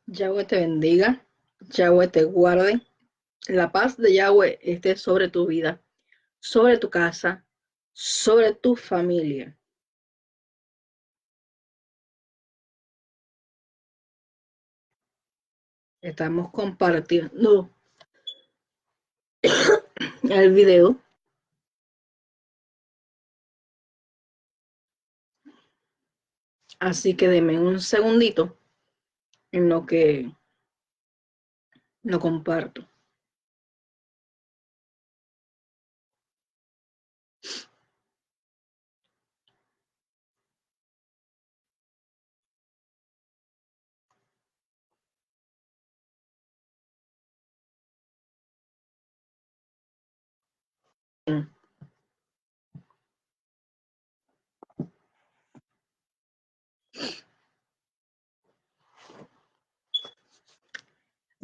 Yahweh te bendiga, Yahweh te guarde, la paz de Yahweh esté sobre tu vida, sobre tu casa, sobre tu familia. Estamos compartiendo el video, así que deme un segundito en lo que lo comparto.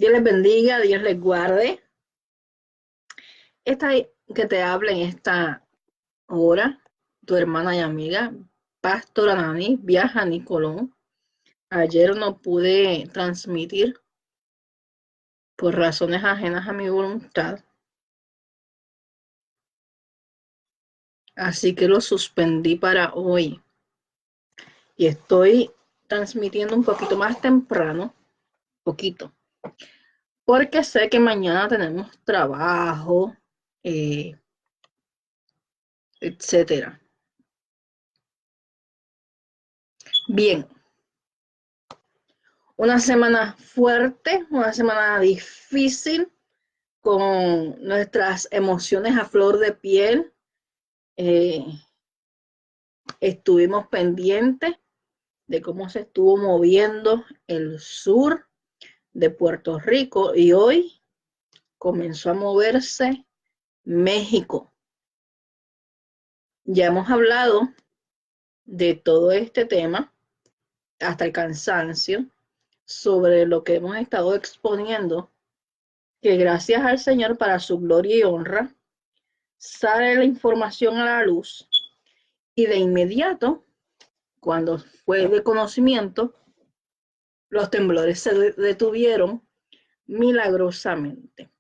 Dios les bendiga, Dios les guarde. Esta que te habla en esta hora, tu hermana y amiga, Pastora Nani, viaja a Nicolón. Ayer no pude transmitir por razones ajenas a mi voluntad, así que lo suspendí para hoy y estoy transmitiendo un poquito más temprano, poquito, porque sé que mañana tenemos trabajo, eh, etcétera. Bien, una semana fuerte, una semana difícil, con nuestras emociones a flor de piel. Eh, Estuvimos pendientes de cómo se estuvo moviendo el sur de Puerto Rico y hoy comenzó a moverse México. Ya hemos hablado de todo este tema hasta el cansancio sobre lo que hemos estado exponiendo, que gracias al Señor para su gloria y honra sale la información a la luz y de inmediato, cuando fue de conocimiento, los temblores se detuvieron milagrosamente.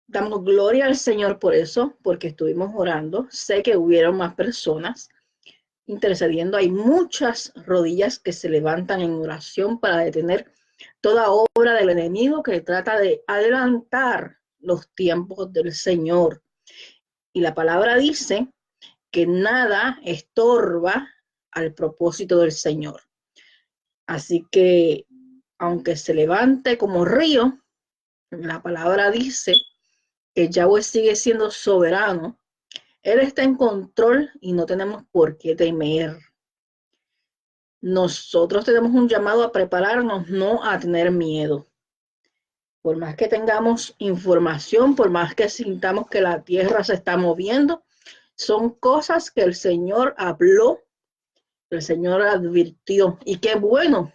Damos gloria al Señor por eso, porque estuvimos orando. Sé que hubieron más personas intercediendo. Hay muchas rodillas que se levantan en oración para detener toda obra del enemigo que trata de adelantar los tiempos del Señor. Y la palabra dice que nada estorba al propósito del Señor. Así que, aunque se levante como río, la palabra dice que Yahweh sigue siendo soberano. Él está en control y no tenemos por qué temer. Nosotros tenemos un llamado a prepararnos, no a tener miedo. Por más que tengamos información, por más que sintamos que la tierra se está moviendo, son cosas que el Señor habló, el Señor advirtió. Y qué bueno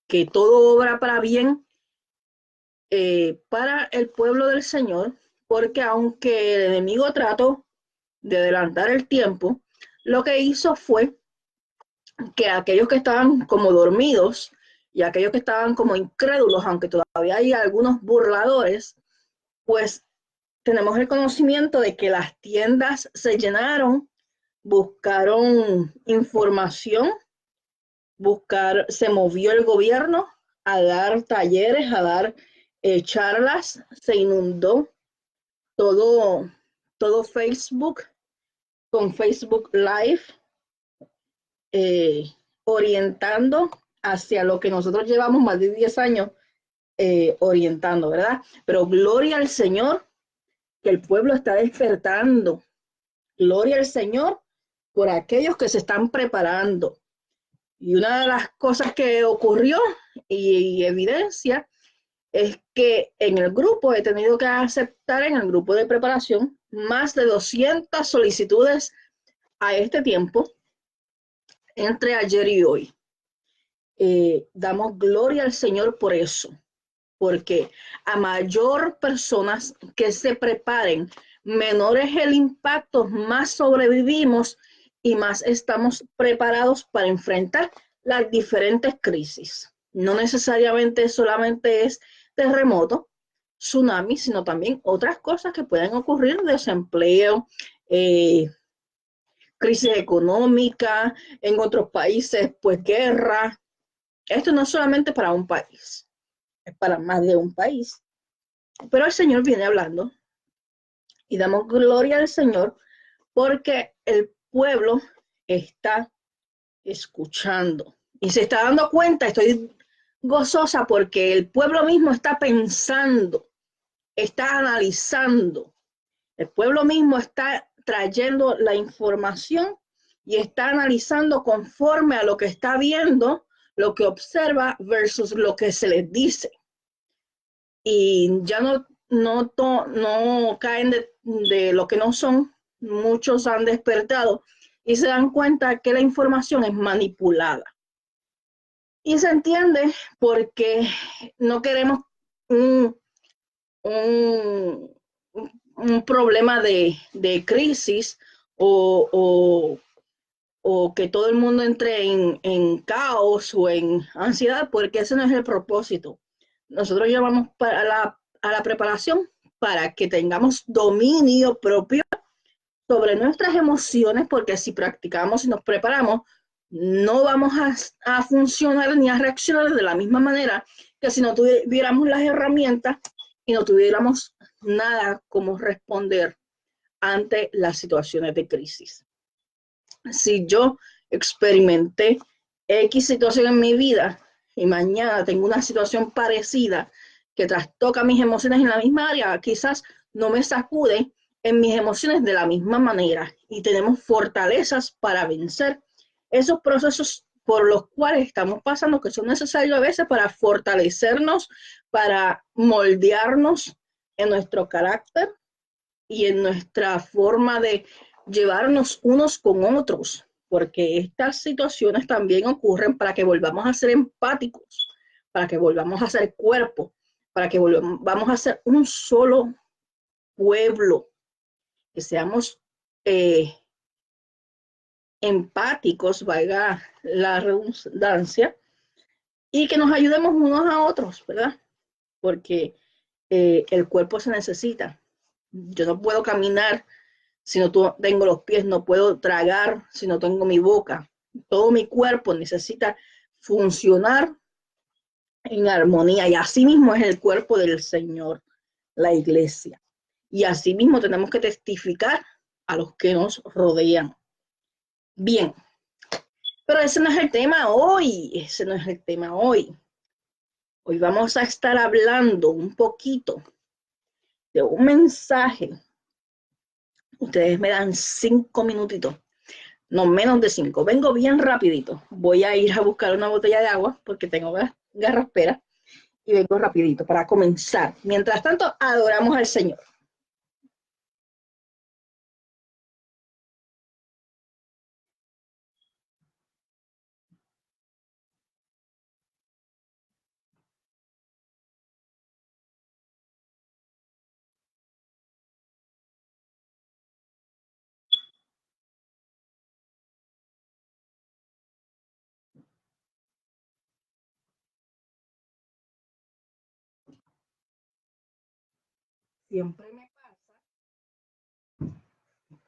que todo obra para bien para el pueblo del Señor, porque aunque el enemigo trató de adelantar el tiempo, lo que hizo fue que aquellos que estaban como dormidos y aquellos que estaban como incrédulos, aunque todavía hay algunos burladores, pues tenemos el conocimiento de que las tiendas se llenaron, buscaron información, se movió el gobierno a dar talleres, a dar charlas, se inundó todo, todo Facebook con Facebook Live, eh, orientando hacia lo que nosotros llevamos más de 10 años orientando, ¿verdad? Pero gloria al Señor, que el pueblo está despertando. Gloria al Señor por aquellos que se están preparando. Y una de las cosas que ocurrió y evidencia es que en el grupo he tenido que aceptar, en el grupo de preparación, más de 200 solicitudes a este tiempo entre ayer y hoy. Damos gloria al Señor por eso, porque a mayor personas que se preparen, menor es el impacto, más sobrevivimos y más estamos preparados para enfrentar las diferentes crisis. No necesariamente solamente es terremoto, tsunami, sino también otras cosas que pueden ocurrir, desempleo, eh, crisis económica, en otros países, pues guerra. Esto no es solamente para un país, es para más de un país. Pero el Señor viene hablando y damos gloria al Señor porque el pueblo está escuchando y se está dando cuenta. Estoy gozosa porque el pueblo mismo está pensando, está analizando, el pueblo mismo está trayendo la información y está analizando conforme a lo que está viendo, lo que observa versus lo que se les dice. Y ya no caen de lo que no son. Muchos han despertado y se dan cuenta que la información es manipulada. Y se entiende porque no queremos un, un, un problema de crisis o, o que todo el mundo entre en caos o en ansiedad, porque ese no es el propósito. Nosotros llevamos a la preparación para que tengamos dominio propio sobre nuestras emociones, porque si practicamos y nos preparamos, no vamos a funcionar ni a reaccionar de la misma manera que si no tuviéramos las herramientas y no tuviéramos nada como responder ante las situaciones de crisis. Si yo experimenté X situación en mi vida y mañana tengo una situación parecida que trastoca mis emociones en la misma área, quizás no me sacude en mis emociones de la misma manera y tenemos fortalezas para vencer esos procesos por los cuales estamos pasando, que son necesarios a veces para fortalecernos, para moldearnos en nuestro carácter y en nuestra forma de llevarnos unos con otros, porque estas situaciones también ocurren para que volvamos a ser empáticos, para que volvamos a ser cuerpo, para que volvamos a ser un solo pueblo, que seamos empáticos, valga la redundancia, y que nos ayudemos unos a otros, ¿verdad? Porque el cuerpo se necesita. Yo no puedo caminar si no tengo los pies, no puedo tragar si no tengo mi boca. Todo mi cuerpo necesita funcionar en armonía y así mismo es el cuerpo del Señor, la iglesia. Y así mismo tenemos que testificar a los que nos rodean. Bien, pero ese no es el tema hoy, ese no es el tema hoy. Hoy vamos a estar hablando un poquito de un mensaje. Ustedes me dan 5 minutitos, no menos de 5. Vengo bien rapidito. Voy a ir a buscar una botella de agua porque tengo garraspera y vengo rapidito para comenzar. Mientras tanto, adoramos al Señor. Siempre me pasa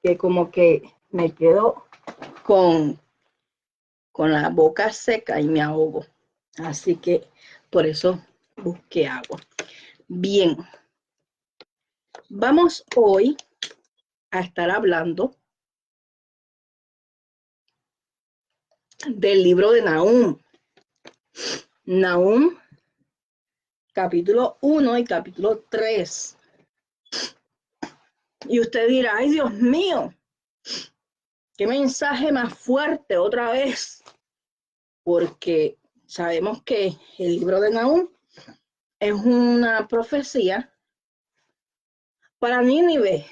que como que me quedo con, con la boca seca y me ahogo. Así que por eso busqué agua. Bien, vamos hoy a estar hablando del libro de Nahum. Nahum, capítulo 1 y capítulo 3. Y usted dirá, ay Dios mío, qué mensaje más fuerte otra vez, porque sabemos que el libro de Nahum es una profecía para Nínive.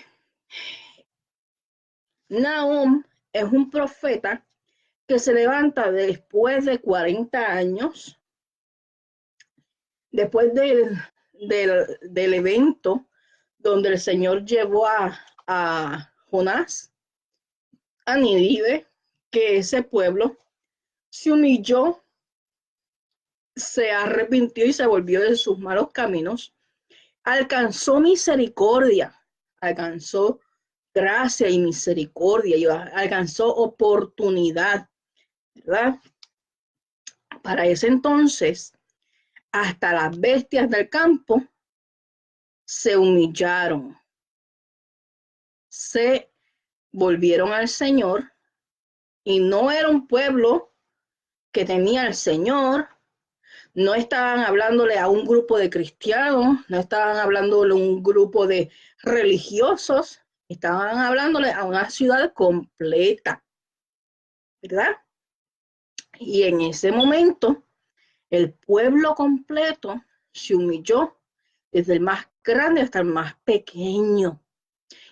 Nahum es un profeta que se levanta después de 40 años, después del evento donde el Señor llevó a Jonás a Nínive, que ese pueblo se humilló se arrepintió y se volvió de sus malos caminos, alcanzó misericordia, alcanzó gracia y misericordia, y alcanzó oportunidad, ¿verdad? Para ese entonces, hasta las bestias del campo se humillaron, se volvieron al Señor, y no era un pueblo que tenía al Señor. No estaban hablándole a un grupo de cristianos, no estaban hablándole a un grupo de religiosos, estaban hablándole a una ciudad completa, ¿verdad? Y en ese momento, el pueblo completo se humilló, desde el más grande hasta el más pequeño.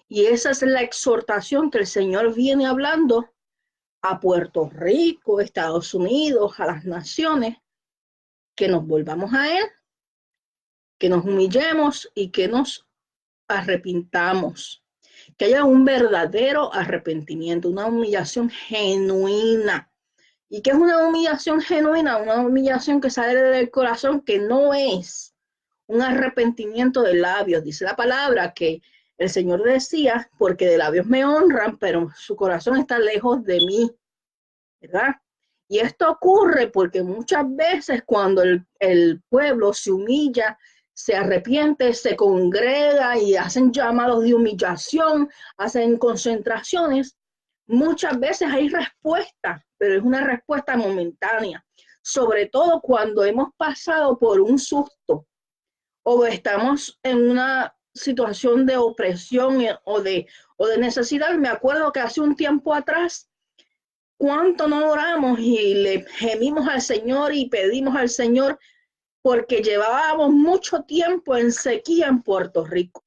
Y esa es la exhortación que el Señor viene hablando a Puerto Rico, Estados Unidos, a las naciones, que nos volvamos a Él, que nos humillemos y que nos arrepintamos, que haya un verdadero arrepentimiento, una humillación genuina. ¿Y qué es una humillación genuina? Una humillación que sale del corazón, que no es un arrepentimiento de labios. Dice la palabra que el Señor decía, porque de labios me honran, pero su corazón está lejos de mí, ¿verdad? Y esto ocurre porque muchas veces cuando el pueblo se humilla, se arrepiente, se congrega y hacen llamados de humillación, hacen concentraciones, muchas veces hay respuesta, pero es una respuesta momentánea, sobre todo cuando hemos pasado por un susto o estamos en una situación de opresión o de necesidad. Me acuerdo que hace un tiempo atrás, cuánto no oramos y le gemimos al Señor y pedimos al Señor, porque llevábamos mucho tiempo en sequía en Puerto Rico.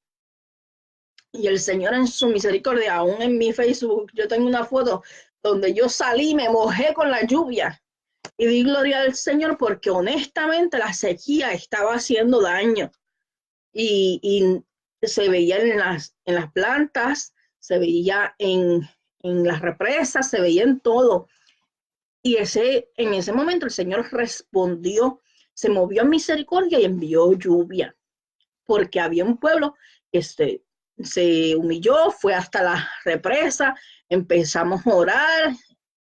Y el Señor en su misericordia, aún en mi Facebook, yo tengo una foto donde yo salí, me mojé con la lluvia y di gloria al Señor, porque honestamente la sequía estaba haciendo daño. Y se veía en las plantas, se veía en las represas, se veía en todo. Y en ese momento el Señor respondió, se movió en misericordia y envió lluvia, porque había un pueblo que se humilló, fue hasta la represa, empezamos a orar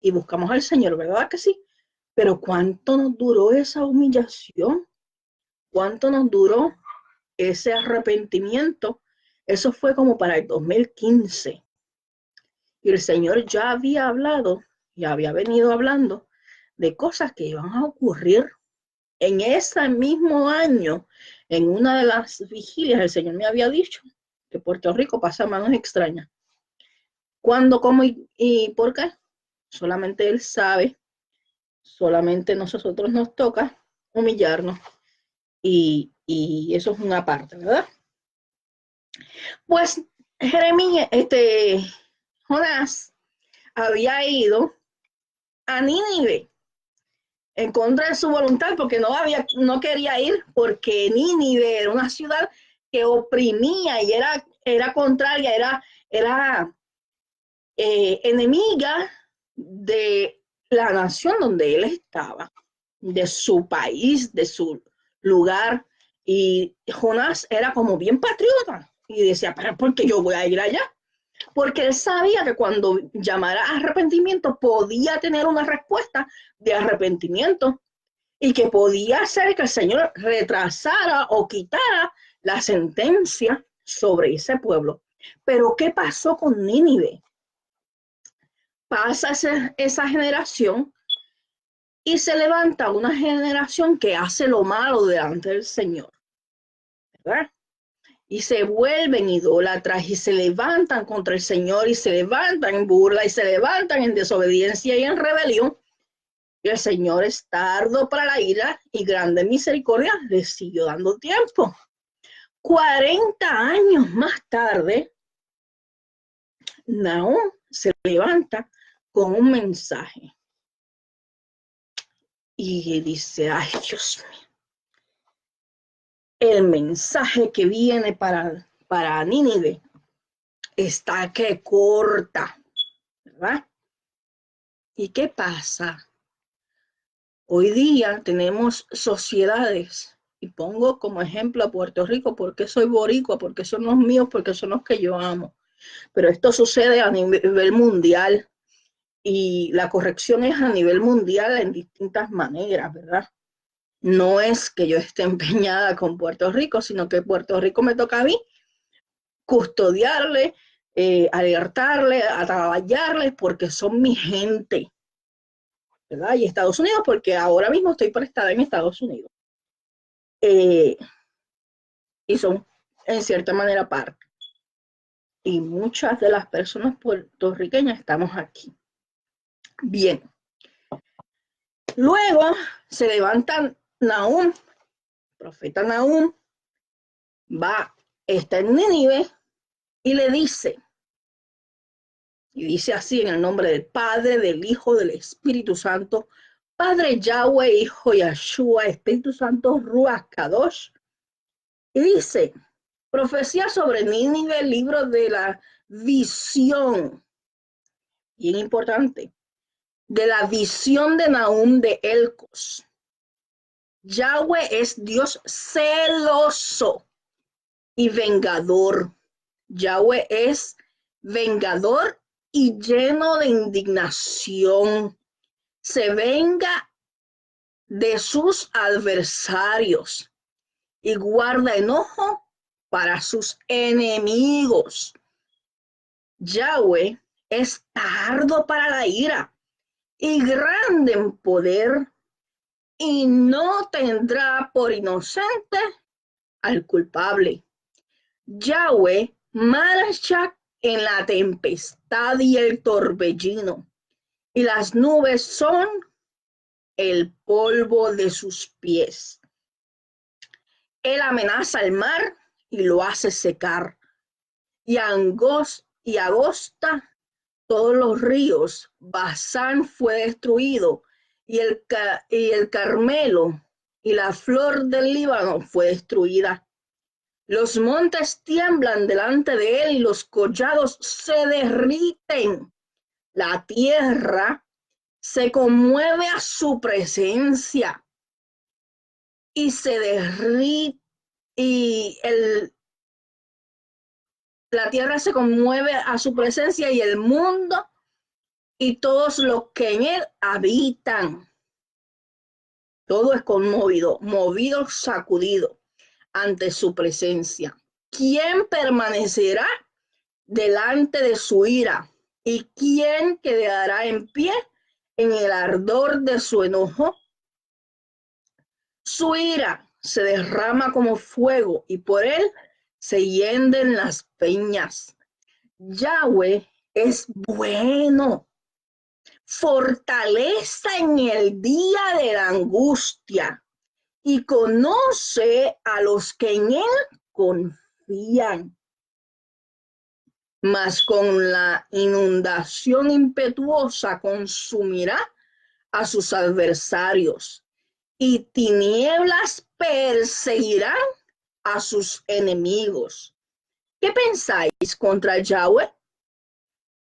y buscamos al Señor, ¿verdad que sí? Pero ¿cuánto nos duró esa humillación? ¿Cuánto nos duró ese arrepentimiento? Eso fue como para el 2015. Y el Señor ya había hablado, ya había venido hablando de cosas que iban a ocurrir en ese mismo año. En una de las vigilias el Señor me había dicho que Puerto Rico pasa manos extrañas. ¿Cuándo, cómo y por qué? Solamente Él sabe, solamente nosotros nos toca humillarnos, y eso es una parte, ¿verdad? Pues Jeremías, Jonás había ido a Nínive en contra de su voluntad, porque no quería ir, porque Nínive era una ciudad que oprimía y era contraria, era enemiga de la nación donde él estaba, de su país, de su lugar. Y Jonás era como bien patriota y decía, pero ¿por qué yo voy a ir allá? Porque él sabía que cuando llamara a arrepentimiento podía tener una respuesta de arrepentimiento, y que podía ser que el Señor retrasara o quitara la sentencia sobre ese pueblo. Pero ¿qué pasó con Nínive? Pasa esa generación y se levanta una generación que hace lo malo delante del Señor, ¿verdad? Y se vuelven idólatras y se levantan contra el Señor y se levantan en burla y se levantan en desobediencia y en rebelión. Y el Señor es tardo para la ira y grande misericordia, le siguió dando tiempo. 40 años más tarde, Nahum se levanta con un mensaje y dice, ay Dios mío, el mensaje que viene para Nínive está que corta, ¿verdad? ¿Y qué pasa Hoy día tenemos sociedades, y pongo como ejemplo a Puerto Rico, porque soy boricua, porque son los míos, porque son los que yo amo. Pero esto sucede a nivel mundial y la corrección es a nivel mundial en distintas maneras, ¿verdad? No es que yo esté empeñada con Puerto Rico, sino que Puerto Rico me toca a mí custodiarle, alertarle, ataballarles, porque son mi gente, ¿verdad? Y Estados Unidos, porque ahora mismo estoy prestada en Estados Unidos. Y son, en cierta manera, parte. Y muchas de las personas puertorriqueñas estamos aquí. Bien. Luego se levanta Nahum, profeta Nahum, está en Nínive y le dice, y dice así en el nombre del Padre, del Hijo, del Espíritu Santo, Padre Yahweh, Hijo Yahshua, Espíritu Santo, Ruach Kadosh, y dice, profecía sobre Nínive, libro de la visión, bien importante, de la visión de Nahum de Elcos. Yahweh es Dios celoso y vengador. Yahweh es vengador y lleno de indignación. Se venga de sus adversarios y guarda enojo para sus enemigos. Yahweh es tardo para la ira y grande en poder, y no tendrá por inocente al culpable. Yahweh marcha en la tempestad y el torbellino, y las nubes son el polvo de sus pies. Él amenaza al mar y lo hace secar, y agosta todos los ríos. Basán fue destruido, y el Carmelo y la flor del Líbano fue destruida. Los montes tiemblan delante de él y los collados se derriten. La tierra se conmueve a su presencia y se derrite, la tierra se conmueve a su presencia y el mundo y todos los que en él habitan. Todo es conmovido, movido, sacudido ante su presencia. ¿Quién permanecerá delante de su ira? ¿Y quién quedará en pie en el ardor de su enojo? Su ira se derrama como fuego y por él se hienden las peñas. Yahweh es bueno, fortaleza en el día de la angustia y conoce a los que en él confían. Mas con la inundación impetuosa consumirá a sus adversarios y tinieblas perseguirán a sus enemigos. ¿Qué pensáis contra Yahweh?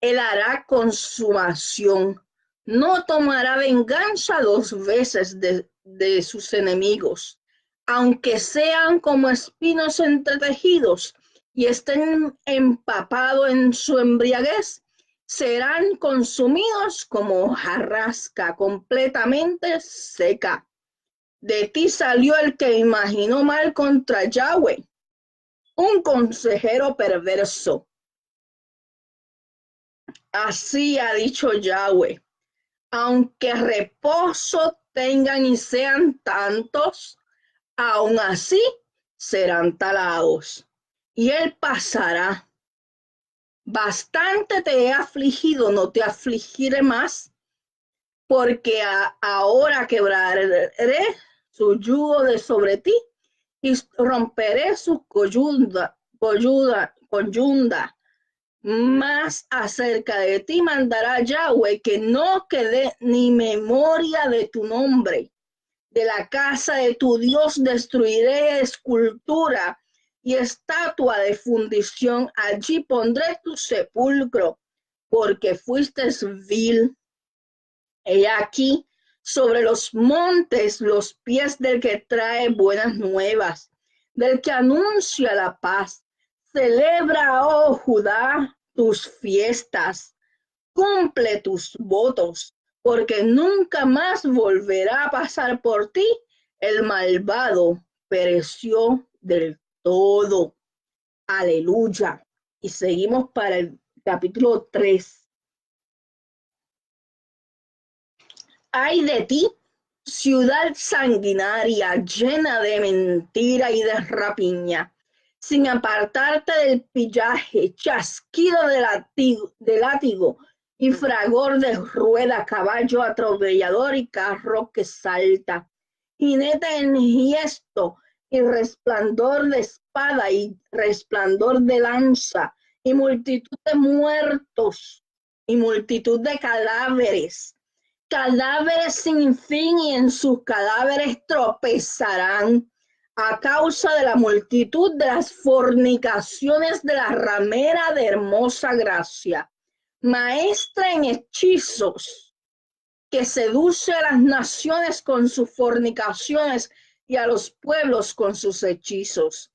Él hará consumación, no tomará venganza 2 veces de sus enemigos, aunque sean como espinos entretejidos y estén empapados en su embriaguez, serán consumidos como hojarasca completamente seca. De ti salió el que imaginó mal contra Yahweh, un consejero perverso. Así ha dicho Yahweh, aunque reposo tengan y sean tantos, aún así serán talados. Y él pasará. Bastante te he afligido, no te afligiré más, porque ahora quebraré su yugo de sobre ti y romperé su coyunda. Más acerca de ti mandará Yahweh que no quede ni memoria de tu nombre. De la casa de tu Dios destruiré escultura y estatua de fundición. Allí pondré tu sepulcro, porque fuiste vil. He aquí, sobre los montes los pies del que trae buenas nuevas, del que anuncia la paz. Celebra, oh Judá, tus fiestas, cumple tus votos, porque nunca más volverá a pasar por ti. El malvado pereció del todo. Aleluya. Y seguimos para el capítulo 3. Ay de ti, ciudad sanguinaria, llena de mentira y de rapiña, sin apartarte del pillaje, chasquido de látigo y fragor de rueda, caballo atropellador y carro que salta, jinete enhiesto y resplandor de espada y resplandor de lanza y multitud de muertos y multitud de cadáveres sin fin, y en sus cadáveres tropezarán a causa de la multitud de las fornicaciones de la ramera de hermosa gracia, maestra en hechizos, que seduce a las naciones con sus fornicaciones y a los pueblos con sus hechizos.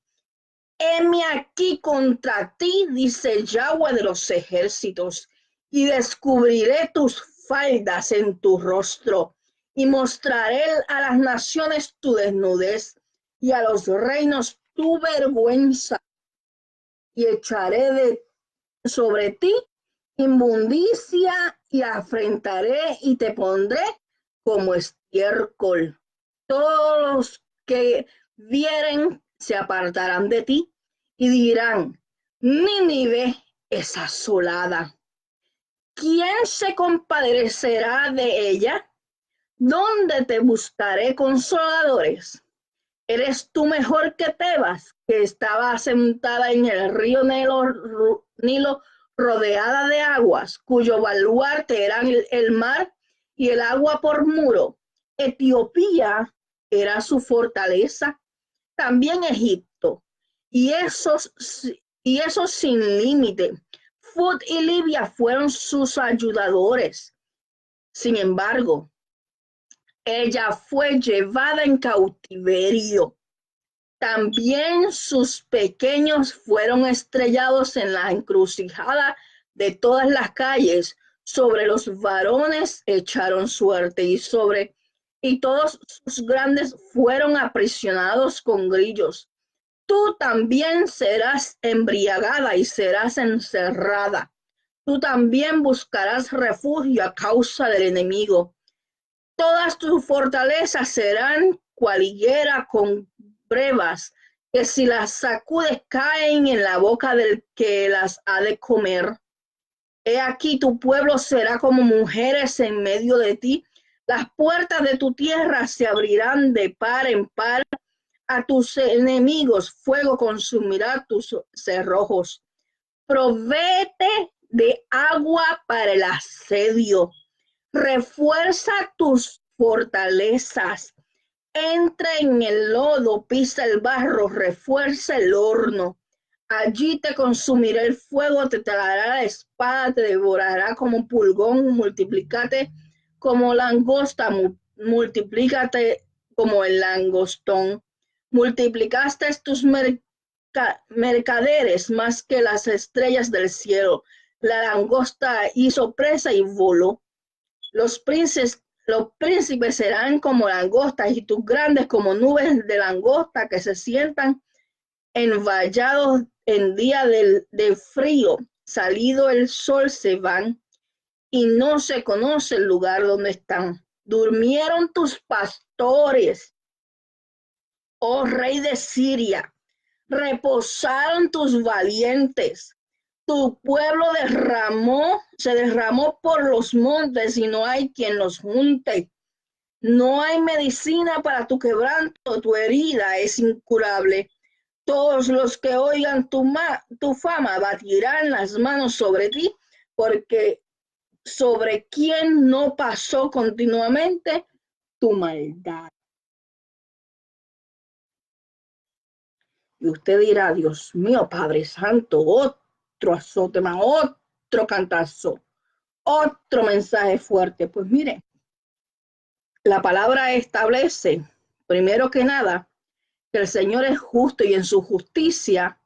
Heme aquí contra ti, dice Yahweh de los ejércitos, y descubriré tus faldas en tu rostro, y mostraré a las naciones tu desnudez, y a los reinos tu vergüenza, y echaré sobre ti inmundicia, y afrentaré y te pondré como estiércol. Todos los que vieren se apartarán de ti y dirán: Nínive es asolada. ¿Quién se compadecerá de ella? ¿Dónde te buscaré consoladores? ¿Eres tú mejor que Tebas, que estaba asentada en el río Nilo rodeada de aguas, cuyo baluarte era el mar y el agua por muro? Etiopía era su fortaleza, también Egipto, y esos sin límite. Fut y Libia fueron sus ayudadores. Sin embargo, ella fue llevada en cautiverio. También sus pequeños fueron estrellados en la encrucijada de todas las calles. Sobre los varones echaron suerte, y todos sus grandes fueron aprisionados con grillos. Tú también serás embriagada y serás encerrada. Tú también buscarás refugio a causa del enemigo. Todas tus fortalezas serán cual higuera con brevas, que si las sacudes caen en la boca del que las ha de comer. He aquí tu pueblo será como mujeres en medio de ti. Las puertas de tu tierra se abrirán de par en par. A tus enemigos fuego consumirá tus cerrojos. Provéete de agua para el asedio. Refuerza tus fortalezas. Entra en el lodo, pisa el barro, refuerza el horno. Allí te consumirá el fuego, te talará la espada, te devorará como pulgón, multiplícate como langosta, multiplícate como el langostón. Multiplicaste tus mercaderes más que las estrellas del cielo. La langosta hizo presa y voló. Los príncipes serán como langostas, y tus grandes como nubes de langosta que se sientan envallados en día de frío. Salido el sol se van y no se conoce el lugar donde están. Durmieron tus pastores, oh rey de Siria. Reposaron tus valientes. Tu pueblo se derramó por los montes y no hay quien los junte. No hay medicina para tu quebranto, tu herida es incurable. Todos los que oigan tu fama batirán las manos sobre ti, porque sobre quién no pasó continuamente tu maldad. Y usted dirá: Dios mío, Padre Santo, otro azote más, otro cantazo, otro mensaje fuerte. Pues mire, la palabra establece, primero que nada, que el Señor es justo y en su justicia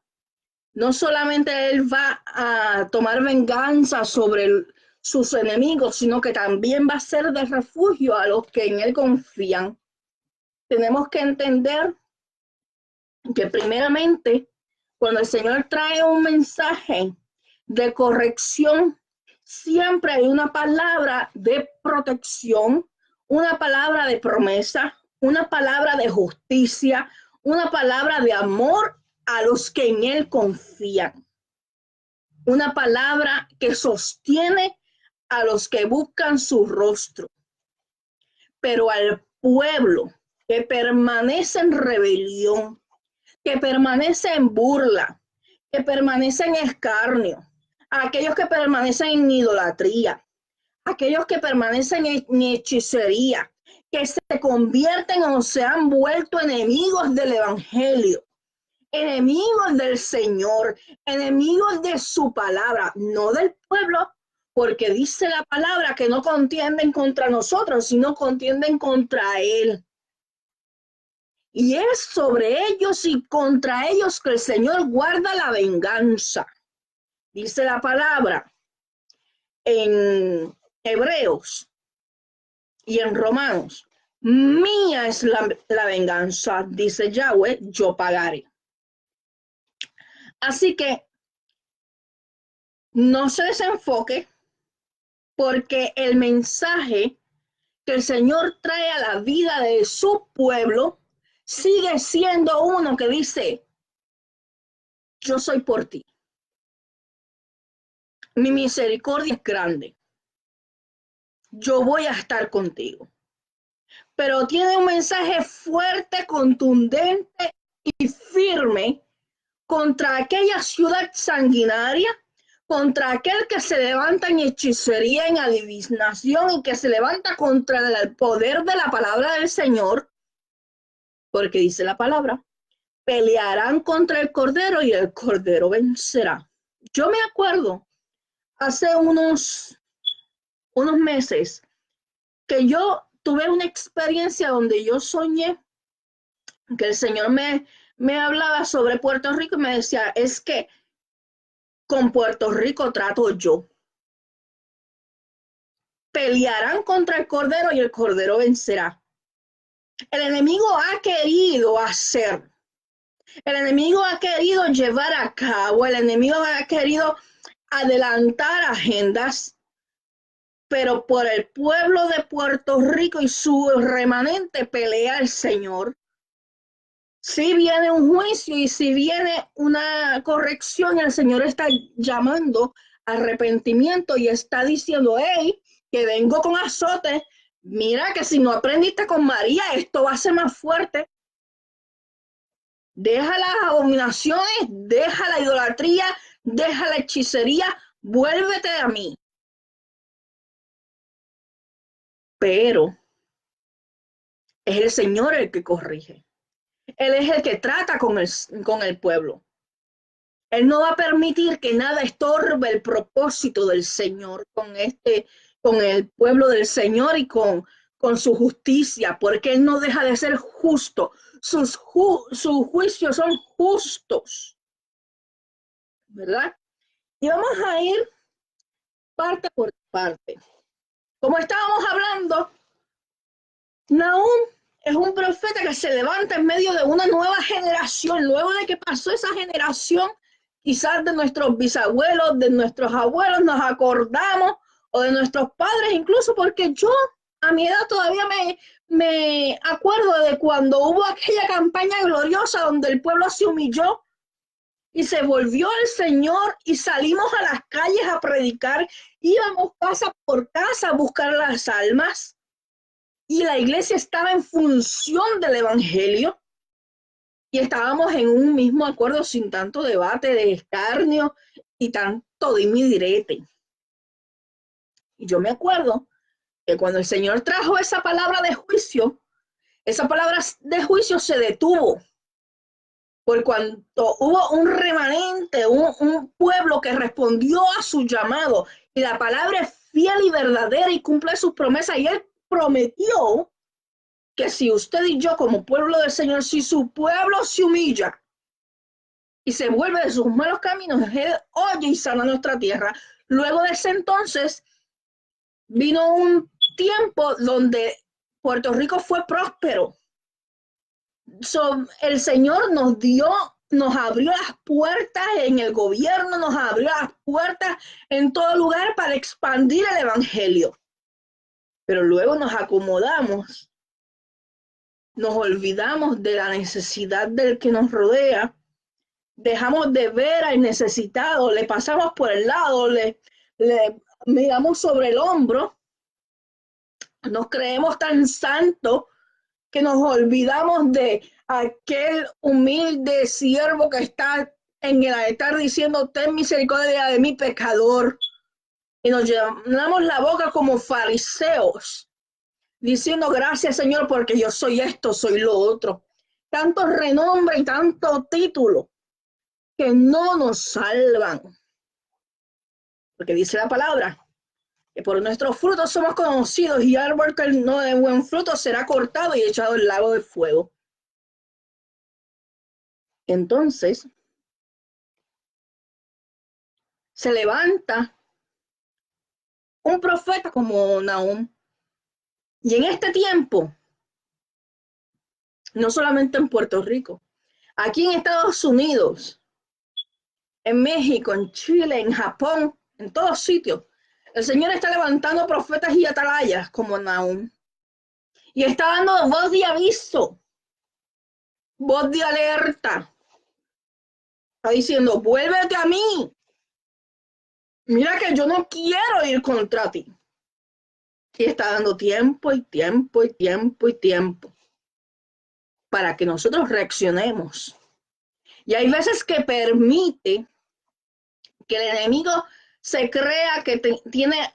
no solamente Él va a tomar venganza sobre sus enemigos, sino que también va a ser de refugio a los que en Él confían. Tenemos que entender que primeramente, cuando el Señor trae un mensaje de corrección, siempre hay una palabra de protección, una palabra de promesa, una palabra de justicia, una palabra de amor a los que en Él confían. Una palabra que sostiene a los que buscan su rostro. Pero al pueblo que permanece en rebelión, que permanece en burla, que permanece en escarnio, a aquellos que permanecen en idolatría, aquellos que permanecen en hechicería, que se convierten o se han vuelto enemigos del evangelio, enemigos del Señor, enemigos de su palabra, no del pueblo, porque dice la palabra que no contienden contra nosotros, sino contienden contra Él. Y es sobre ellos y contra ellos que el Señor guarda la venganza. Dice la palabra en Hebreos y en Romanos. Mía es la venganza, dice Yahweh, yo pagaré. Así que no se desenfoque, porque el mensaje que el Señor trae a la vida de su pueblo sigue siendo uno que dice, yo soy por ti. Mi misericordia es grande. Yo voy a estar contigo. Pero tiene un mensaje fuerte, contundente y firme contra aquella ciudad sanguinaria, contra aquel que se levanta en hechicería, en adivinación y que se levanta contra el poder de la palabra del Señor, porque dice la palabra, pelearán contra el Cordero y el Cordero vencerá. Yo me acuerdo hace unos meses que yo tuve una experiencia donde yo soñé que el Señor me hablaba sobre Puerto Rico y me decía, es que con Puerto Rico trato yo. Pelearán contra el Cordero y el Cordero vencerá. El enemigo ha querido hacer, el enemigo ha querido llevar a cabo, el enemigo ha querido adelantar agendas, pero por el pueblo de Puerto Rico y su remanente pelea el Señor. Si viene un juicio y si viene una corrección, el Señor está llamando arrepentimiento y está diciendo, hey, que vengo con azote. Mira que si no aprendiste con María, esto va a ser más fuerte. Deja las abominaciones, deja la idolatría, deja la hechicería, vuélvete a mí. Pero es el Señor el que corrige. Él es el que trata con el pueblo. Él no va a permitir que nada estorbe el propósito del Señor con el pueblo del Señor y con su justicia, porque Él no deja de ser justo. Sus juicios son justos, ¿verdad? Y vamos a ir parte por parte. Como estábamos hablando, Nahum es un profeta que se levanta en medio de una nueva generación, luego de que pasó esa generación, quizás de nuestros bisabuelos, de nuestros abuelos, nos acordamos, o de nuestros padres incluso, porque yo a mi edad todavía me acuerdo de cuando hubo aquella campaña gloriosa donde el pueblo se humilló y se volvió al Señor y salimos a las calles a predicar, íbamos casa por casa a buscar las almas. Y la iglesia estaba en función del evangelio y estábamos en un mismo acuerdo sin tanto debate de escarnio y tanto dime y direte. Y yo me acuerdo que cuando el Señor trajo esa palabra de juicio, esa palabra de juicio se detuvo. Por cuanto hubo un remanente, un pueblo que respondió a su llamado. Y la palabra es fiel y verdadera y cumple sus promesas. Y Él prometió que si usted y yo como pueblo del Señor, si su pueblo se humilla y se vuelve de sus malos caminos, Él oye y sana nuestra tierra. Luego de ese entonces vino un tiempo donde Puerto Rico fue próspero. El Señor nos abrió las puertas en el gobierno, nos abrió las puertas en todo lugar para expandir el evangelio. Pero luego nos acomodamos, nos olvidamos de la necesidad del que nos rodea, dejamos de ver al necesitado, le pasamos por el lado, le miramos sobre el hombro, nos creemos tan santos que nos olvidamos de aquel humilde siervo que está en el altar diciendo: ten misericordia de mi pecador. Y nos llenamos la boca como fariseos, diciendo: gracias, Señor, porque yo soy esto, soy lo otro. Tanto renombre y tanto título que no nos salvan. Porque dice la palabra que por nuestros frutos somos conocidos, y árbol que no de buen fruto será cortado y echado al lago de fuego. Entonces se levanta un profeta como Nahum. Y en este tiempo, no solamente en Puerto Rico, aquí en Estados Unidos, en México, en Chile, en Japón, en todos sitios, el Señor está levantando profetas y atalayas como Nahum. Y está dando voz de aviso, voz de alerta. Está diciendo: vuélvete a mí. Mira que yo no quiero ir contra ti. Y está dando tiempo y tiempo y tiempo y tiempo para que nosotros reaccionemos. Y hay veces que permite que el enemigo se crea que tiene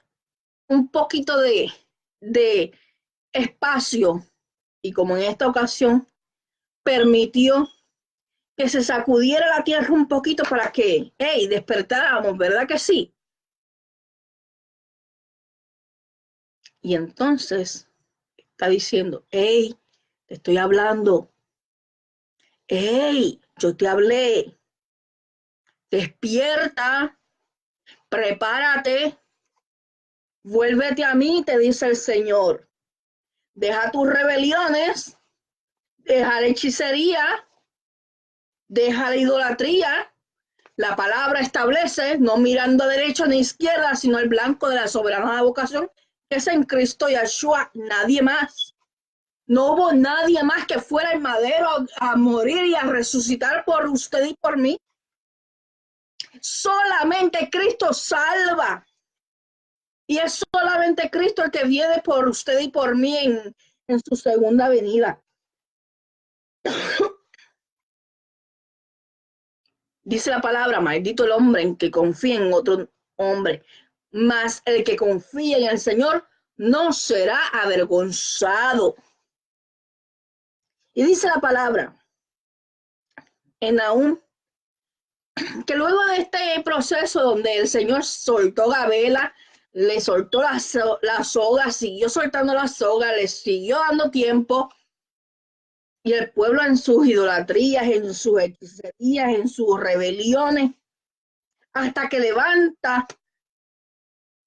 un poquito de espacio, y como en esta ocasión permitió que se sacudiera la tierra un poquito para que, hey, despertáramos, ¿verdad que sí? Y entonces está diciendo: hey, te estoy hablando, hey, yo te hablé, despierta, prepárate, vuélvete a mí, te dice el Señor. Deja tus rebeliones, deja la hechicería, deja la idolatría. La palabra establece: no mirando a derecha ni izquierda, sino el blanco de la soberana vocación, que es en Cristo Yeshua, nadie más. No hubo nadie más que fuera el madero a morir y a resucitar por usted y por mí. Solamente Cristo salva. Y es solamente Cristo el que viene por usted y por mí en su segunda venida. Dice la palabra: maldito el hombre en que confía en otro hombre, mas el que confía en el Señor no será avergonzado. Y dice la palabra en Nahum que luego de este proceso donde el Señor soltó Gabela, le soltó la soga, siguió soltando la soga, le siguió dando tiempo, y el pueblo en sus idolatrías, en sus hechicerías, en sus rebeliones, hasta que levanta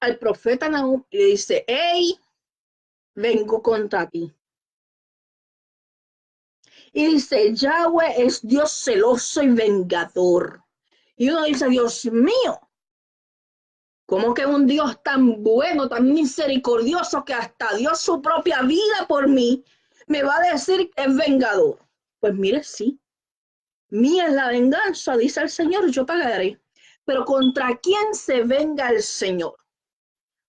al profeta Nahum y le dice: hey, vengo contra ti. Y dice: Yahweh es Dios celoso y vengador. Y uno dice: Dios mío, ¿cómo que un Dios tan bueno, tan misericordioso, que hasta dio su propia vida por mí, me va a decir que es vengador? Pues mire, sí, mía es la venganza, dice el Señor, yo pagaré. Pero ¿contra quién se venga el Señor?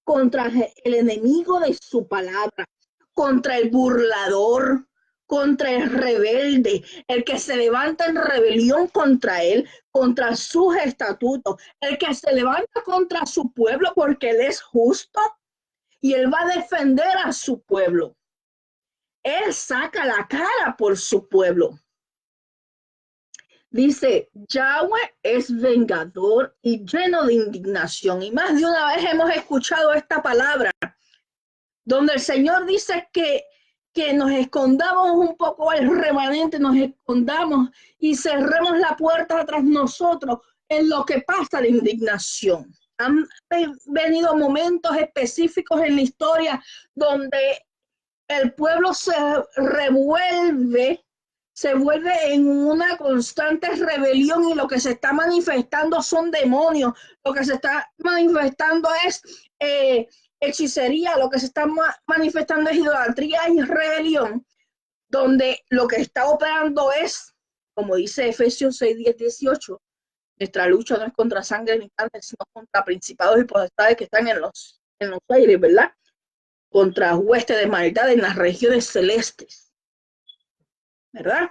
Contra el enemigo de su palabra, contra el burlador, contra el rebelde, el que se levanta en rebelión contra él, contra sus estatutos, el que se levanta contra su pueblo porque él es justo y él va a defender a su pueblo. Él saca la cara por su pueblo. Dice: Yahweh es vengador y lleno de indignación. Y más de una vez hemos escuchado esta palabra, donde el Señor dice que que nos escondamos un poco el remanente, nos escondamos y cerremos la puerta tras nosotros en lo que pasa la indignación. Han venido momentos específicos en la historia donde el pueblo se vuelve en una constante rebelión y lo que se está manifestando son demonios, lo que se está manifestando es hechicería, lo que se está manifestando es idolatría y rebelión, donde lo que está operando es, como dice Efesios 6, 10, 18, nuestra lucha no es contra sangre ni carne, sino contra principados y potestades que están en los aires, ¿verdad? Contra huestes de maldad en las regiones celestes, ¿verdad?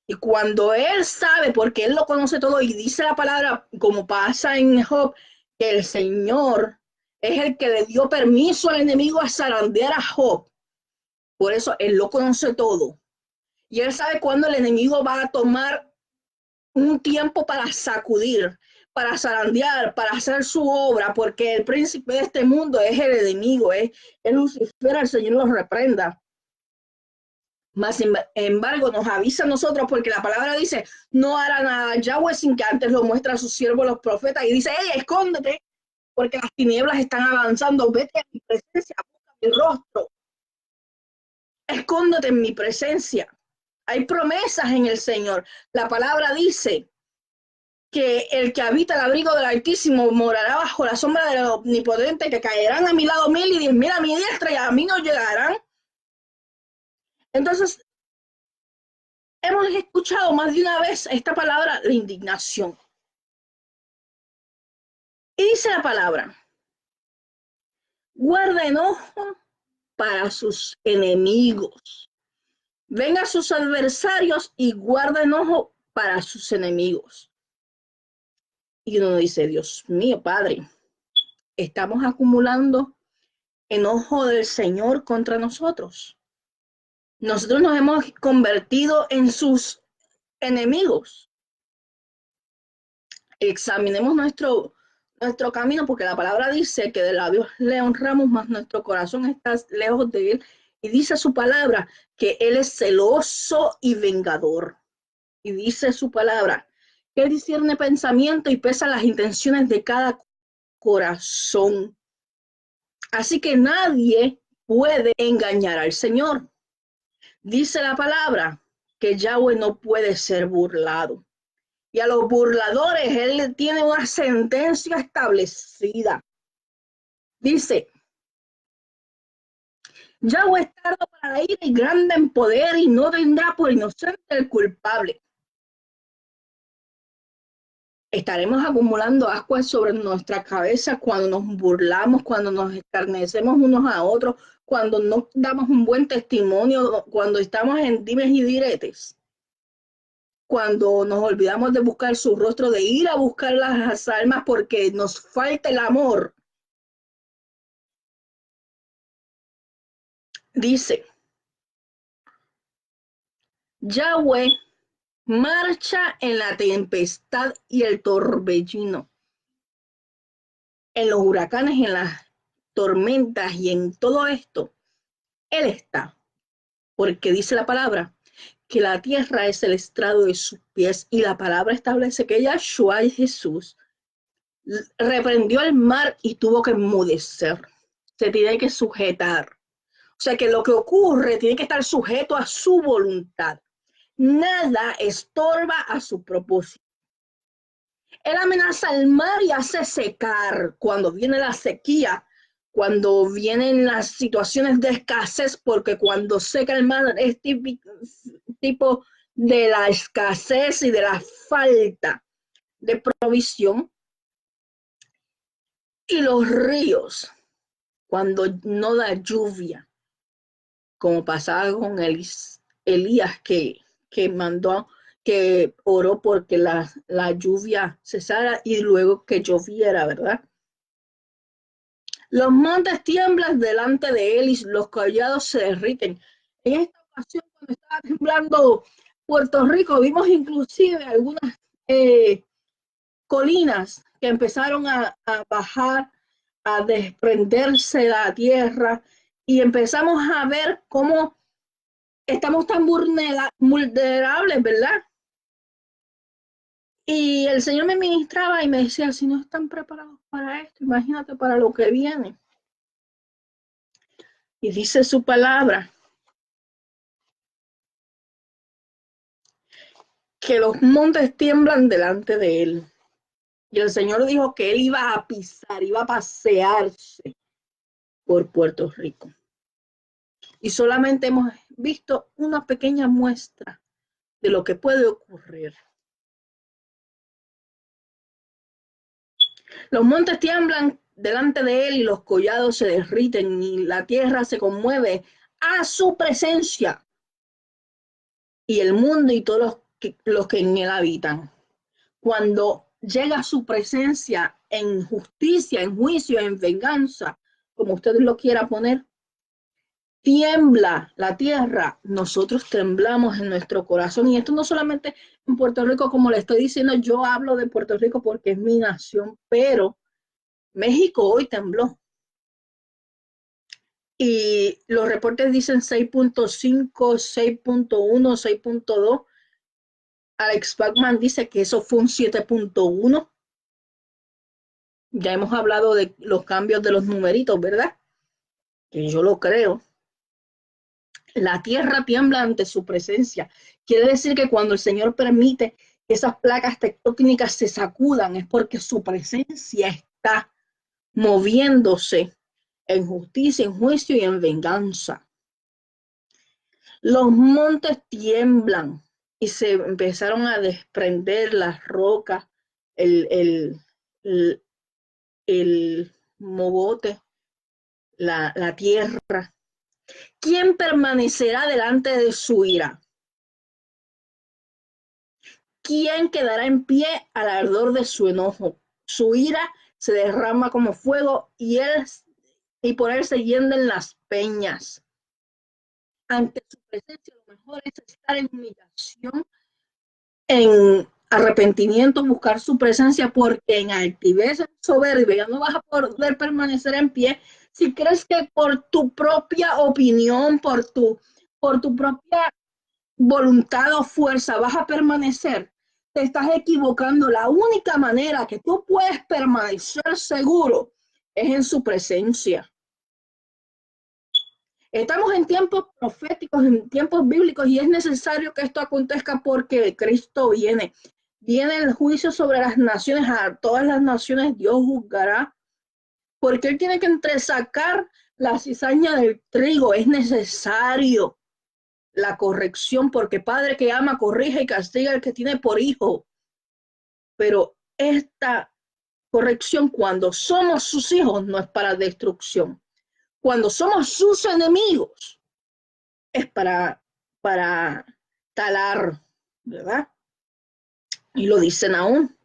Y cuando él sabe, porque él lo conoce todo y dice la palabra, como pasa en Job, que el Señor es el que le dio permiso al enemigo a zarandear a Job. Por eso él lo conoce todo. Y él sabe cuándo el enemigo va a tomar un tiempo para sacudir, para zarandear, para hacer su obra, porque el príncipe de este mundo es el enemigo, es Lucifer, el Señor los reprenda. Mas, sin embargo, nos avisa a nosotros porque la palabra dice, no hará nada Yahweh sin que antes lo muestre a sus siervos los profetas. Y dice, hey, escóndete, porque las tinieblas están avanzando. Vete a mi presencia, busca mi rostro. Escóndete en mi presencia. Hay promesas en el Señor. La palabra dice que el que habita el abrigo del Altísimo morará bajo la sombra del Omnipotente, que caerán a mi lado 1000 y 10,000 a mi diestra y a mí no llegarán. Entonces, hemos escuchado más de una vez esta palabra, la indignación. Y dice la palabra, guarda enojo para sus enemigos. Venga a sus adversarios y guarda enojo para sus enemigos. Y uno dice, Dios mío, Padre, estamos acumulando enojo del Señor contra nosotros. Nosotros nos hemos convertido en sus enemigos. Examinemos nuestro camino, porque la palabra dice que de labios le honramos, mas nuestro corazón está lejos de él. Y dice su palabra que él es celoso y vengador. Y dice su palabra que él discierne pensamiento y pesa las intenciones de cada corazón. Así que nadie puede engañar al Señor. Dice la palabra que Yahweh no puede ser burlado. Y a los burladores él tiene una sentencia establecida. Dice, Yahweh es tardo para la ira y grande en poder y no tendrá por inocente el culpable. Estaremos acumulando ascuas sobre nuestra cabeza cuando nos burlamos, cuando nos escarnecemos unos a otros, cuando no damos un buen testimonio, cuando estamos en dimes y diretes. Cuando nos olvidamos de buscar su rostro, de ir a buscar las almas porque nos falta el amor. Dice, Yahweh marcha en la tempestad y el torbellino, en los huracanes, en las tormentas y en todo esto. Él está, porque dice la palabra que la tierra es el estrado de sus pies y la palabra establece que Yahshua y Jesús reprendió el mar y tuvo que enmudecer. Se tiene que sujetar. O sea que lo que ocurre tiene que estar sujeto a su voluntad. Nada estorba a su propósito. Él amenaza al mar y hace secar cuando viene la sequía, cuando vienen las situaciones de escasez, porque cuando seca el mar es tipo de la escasez y de la falta de provisión. Y los ríos, cuando no da lluvia, como pasaba con Elías que mandó, que oró porque la lluvia cesara y luego que lloviera, ¿verdad? Los montes tiemblan delante de él y los collados se derriten. En esta ocasión, cuando estaba temblando Puerto Rico, vimos inclusive algunas colinas que empezaron a bajar, a desprenderse de la tierra y empezamos a ver cómo estamos tan vulnerables, ¿verdad? Y el Señor me ministraba y me decía, si no están preparados para esto, imagínate para lo que viene. Y dice su palabra, que los montes tiemblan delante de él. Y el Señor dijo que él iba a pisar, iba a pasearse por Puerto Rico. Y solamente hemos visto una pequeña muestra de lo que puede ocurrir. Los montes tiemblan delante de él y los collados se derriten y la tierra se conmueve a su presencia y el mundo y todos los que en él habitan. Cuando llega a su presencia en justicia, en juicio, en venganza, como usted lo quiera poner, tiembla la tierra, nosotros temblamos en nuestro corazón. Y esto no solamente en Puerto Rico, como le estoy diciendo, yo hablo de Puerto Rico porque es mi nación, pero México hoy tembló. Y los reportes dicen 6.5, 6.1, 6.2. Alex Bachman dice que eso fue un 7.1. Ya hemos hablado de los cambios de los numeritos, ¿verdad? Que yo lo creo. La tierra tiembla ante su presencia. Quiere decir que cuando el Señor permite que esas placas tectónicas se sacudan, es porque su presencia está moviéndose en justicia, en juicio y en venganza. Los montes tiemblan y se empezaron a desprender las rocas, el, el, el, el mogote, la tierra. ¿Quién permanecerá delante de su ira? ¿Quién quedará en pie al ardor de su enojo? Su ira se derrama como fuego y por él se hienden las peñas. Ante su presencia, lo mejor es estar en humillación, en arrepentimiento, buscar su presencia, porque en altivez, en soberbia, no vas a poder permanecer en pie si crees que por tu propia opinión, por tu propia voluntad o fuerza vas a permanecer. Te estás equivocando. La única manera que tú puedes permanecer seguro es en su presencia. Estamos en tiempos proféticos, en tiempos bíblicos, y es necesario que esto acontezca porque Cristo viene. Viene el juicio sobre las naciones, a todas las naciones Dios juzgará, porque Él tiene que entresacar la cizaña del trigo. Es necesario la corrección, porque padre que ama corrige y castiga al que tiene por hijo. Pero esta corrección, cuando somos sus hijos, no es para destrucción. Cuando somos sus enemigos, es para talar, ¿verdad? Y lo dicen aún.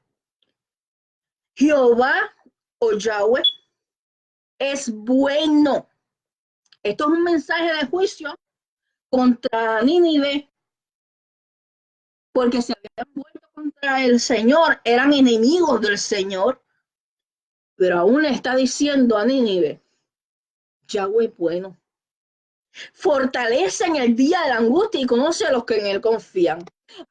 Jehová o Yahweh es bueno. Esto es un mensaje de juicio contra Nínive, porque se habían vuelto contra el Señor, eran enemigos del Señor, pero aún le está diciendo a Nínive, Yahweh es bueno. Fortalece en el día de la angustia y conoce a los que en él confían.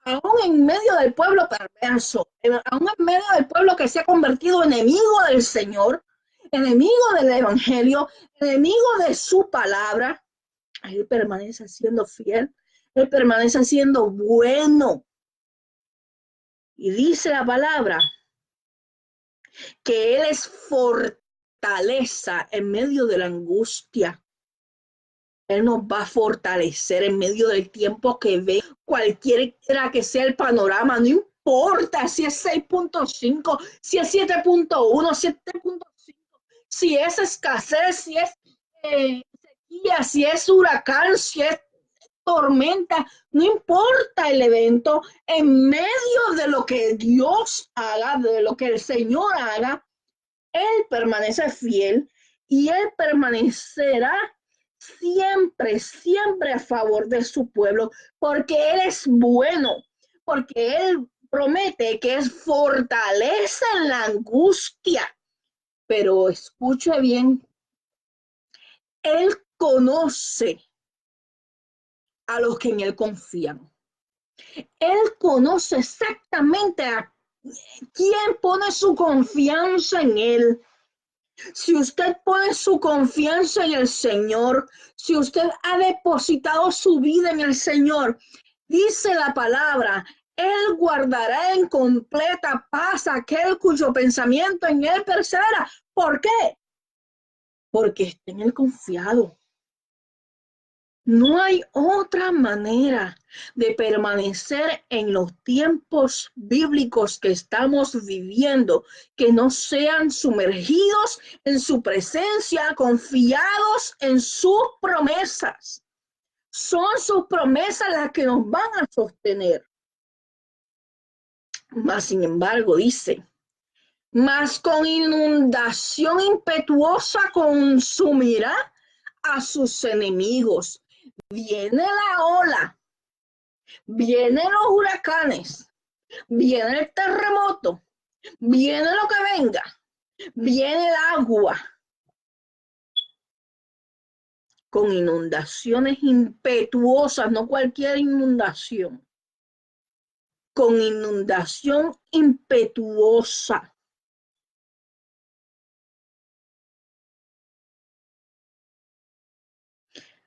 Aún en medio del pueblo perverso, aún en medio del pueblo que se ha convertido enemigo del Señor, enemigo del Evangelio, enemigo de su palabra, él permanece siendo fiel, él permanece siendo bueno. Y dice la palabra que él es fortaleza en medio de la angustia. Él nos va a fortalecer en medio del tiempo que ve, cualquiera que sea el panorama, no importa si es 6.5, si es 7.1, 7.5, si es escasez, si es sequía, si es huracán, si es tormenta, no importa el evento, en medio de lo que Dios haga, de lo que el Señor haga, Él permanece fiel y Él permanecerá siempre, siempre a favor de su pueblo, porque Él es bueno, porque Él promete que es fortaleza en la angustia. Pero escuche bien, Él conoce a los que en Él confían. Él conoce exactamente a quién pone su confianza en Él. Si usted pone su confianza en el Señor, si usted ha depositado su vida en el Señor, dice la palabra, Él guardará en completa paz aquel cuyo pensamiento en Él persevera. ¿Por qué? Porque está en Él confiado. No hay otra manera de permanecer en los tiempos bíblicos que estamos viviendo que no sean sumergidos en su presencia, confiados en sus promesas. Son sus promesas las que nos van a sostener. Mas, sin embargo, dice, mas con inundación impetuosa consumirá a sus enemigos. Viene la ola, vienen los huracanes, viene el terremoto, viene lo que venga, viene el agua con inundaciones impetuosas, no cualquier inundación, con inundación impetuosa.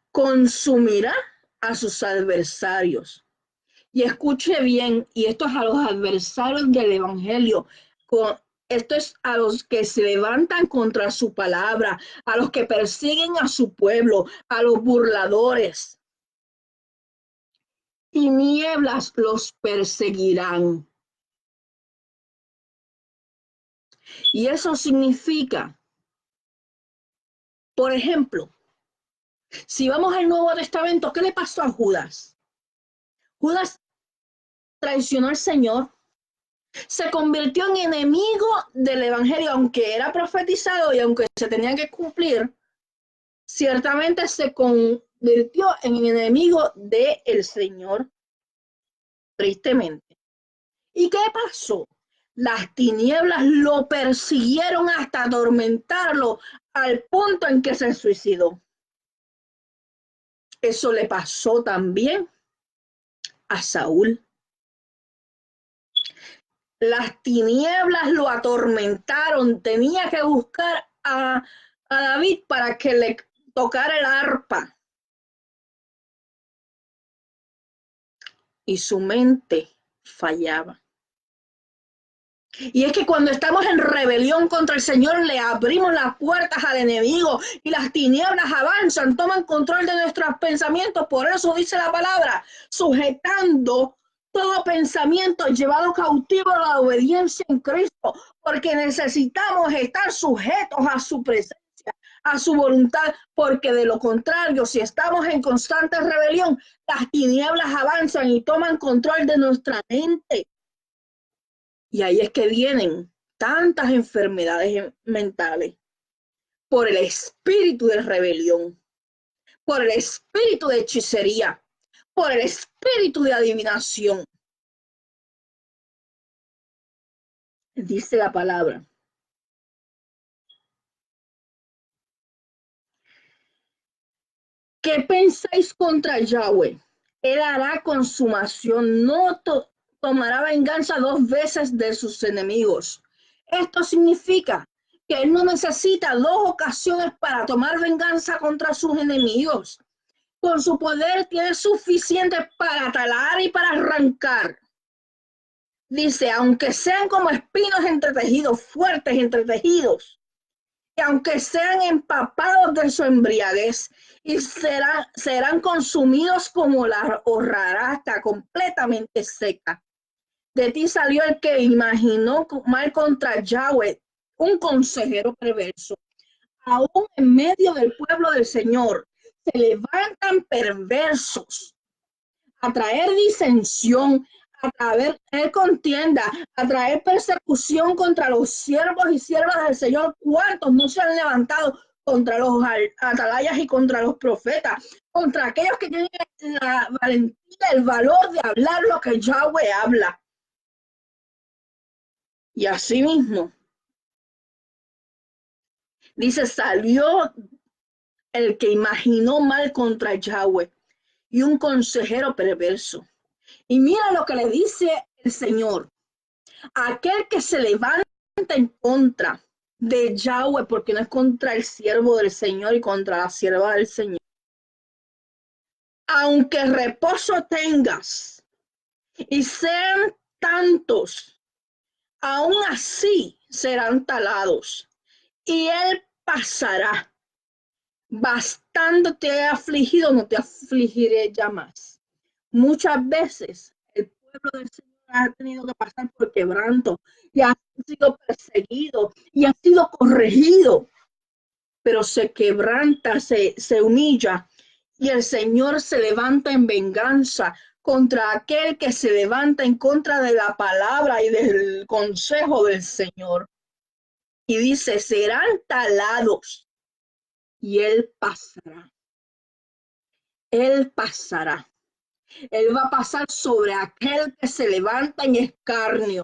Consumirá a sus adversarios. Y escuche bien, y esto es a los adversarios del evangelio, esto es a los que se levantan contra su palabra, a los que persiguen a su pueblo, a los burladores. Tinieblas los perseguirán. Y eso significa, por ejemplo, si vamos al Nuevo Testamento, ¿qué le pasó a Judas? Judas traicionó al Señor, se convirtió en enemigo del evangelio, aunque era profetizado y aunque se tenía que cumplir, ciertamente se convirtió en enemigo del Señor, tristemente. ¿Y qué pasó? Las tinieblas lo persiguieron hasta atormentarlo al punto en que se suicidó. Eso le pasó también a Saúl. Las tinieblas lo atormentaron, tenía que buscar a David para que le tocara el arpa. Y su mente fallaba. Y es que cuando estamos en rebelión contra el Señor, le abrimos las puertas al enemigo y las tinieblas avanzan, toman control de nuestros pensamientos. Por eso dice la palabra, sujetando todo pensamiento llevado cautivo a la obediencia en Cristo, porque necesitamos estar sujetos a su presencia, a su voluntad, porque de lo contrario, si estamos en constante rebelión, las tinieblas avanzan y toman control de nuestra mente. Y ahí es que vienen tantas enfermedades mentales por el espíritu de rebelión, por el espíritu de hechicería, por el espíritu de adivinación. Dice la palabra. ¿Qué pensáis contra Yahweh? Él hará consumación, no tomará venganza 2 veces de sus enemigos. Esto significa que él no necesita 2 ocasiones para tomar venganza contra sus enemigos. Con su poder tiene suficiente para talar y para arrancar. Dice, aunque sean como espinos entretejidos, fuertes entretejidos, y aunque sean empapados de su embriaguez, y serán consumidos como la hojarasca completamente seca. De ti salió el que imaginó mal contra Yahweh, un consejero perverso. Aún en medio del pueblo del Señor se levantan perversos a traer disensión, a traer contienda, a traer persecución contra los siervos y siervas del Señor. ¿Cuántos no se han levantado contra los atalayas y contra los profetas? Contra aquellos que tienen la valentía, el valor de hablar lo que Yahweh habla. Y así mismo, dice, salió el que imaginó mal contra Yahweh. y un consejero perverso. Y mira lo que le dice el Señor. Aquel que se levanta en contra de Yahweh, porque no es contra el siervo del Señor y contra la sierva del Señor. Aunque reposo tengas y sean tantos, aún así serán talados, y él pasará. Bastante te he afligido, no te afligiré ya más. Muchas veces el pueblo del Señor ha tenido que pasar por quebranto y ha sido perseguido y ha sido corregido, pero se quebranta, se humilla y el Señor se levanta en venganza contra aquel que se levanta en contra de la palabra y del consejo del Señor. Y dice, serán talados y él pasará. Él pasará. Él va a pasar sobre aquel que se levanta en escarnio.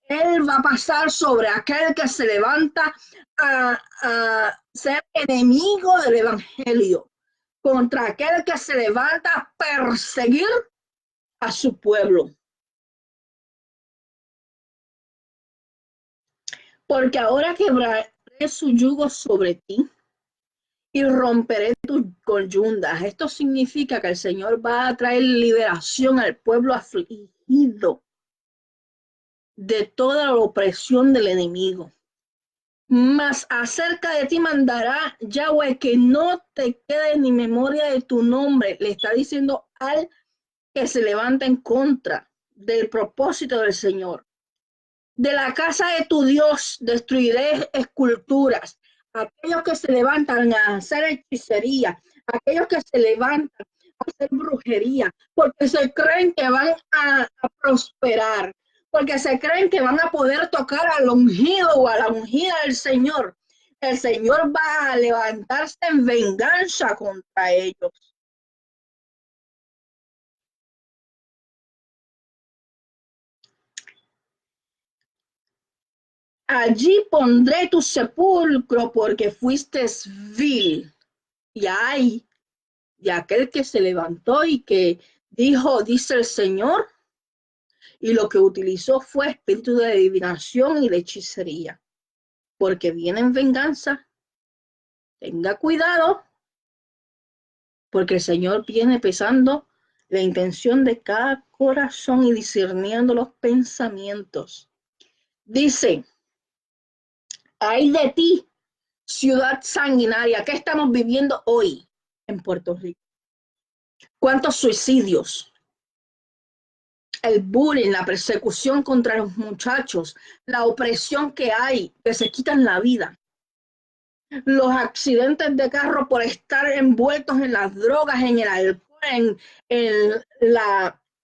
Él va a pasar sobre aquel que se levanta a ser enemigo del evangelio, contra aquel que se levanta a perseguir a su pueblo. Porque ahora quebraré su yugo sobre ti y romperé tus coyundas. Esto significa que el Señor va a traer liberación al pueblo afligido de toda la opresión del enemigo. Mas acerca de ti mandará Yahweh que no te quede ni memoria de tu nombre. Le está diciendo al que se levanta en contra del propósito del Señor. De la casa de tu Dios destruiré esculturas. Aquellos que se levantan a hacer hechicería, aquellos que se levantan a hacer brujería, porque se creen que van a prosperar, porque se creen que van a poder tocar al ungido o a la ungida del Señor. El Señor va a levantarse en venganza contra ellos. Allí pondré tu sepulcro porque fuiste vil. Y ay, de aquel que se levantó y que dijo, dice el Señor, y lo que utilizó fue espíritu de adivinación y de hechicería, porque viene en venganza. Tenga cuidado, porque el Señor viene pesando la intención de cada corazón y discerniendo los pensamientos. Dice, ay de ti, ciudad sanguinaria, ¿qué estamos viviendo hoy en Puerto Rico? ¿Cuántos suicidios? El bullying, la persecución contra los muchachos, la opresión que hay, que se quitan la vida, los accidentes de carro por estar envueltos en las drogas, en el alcohol,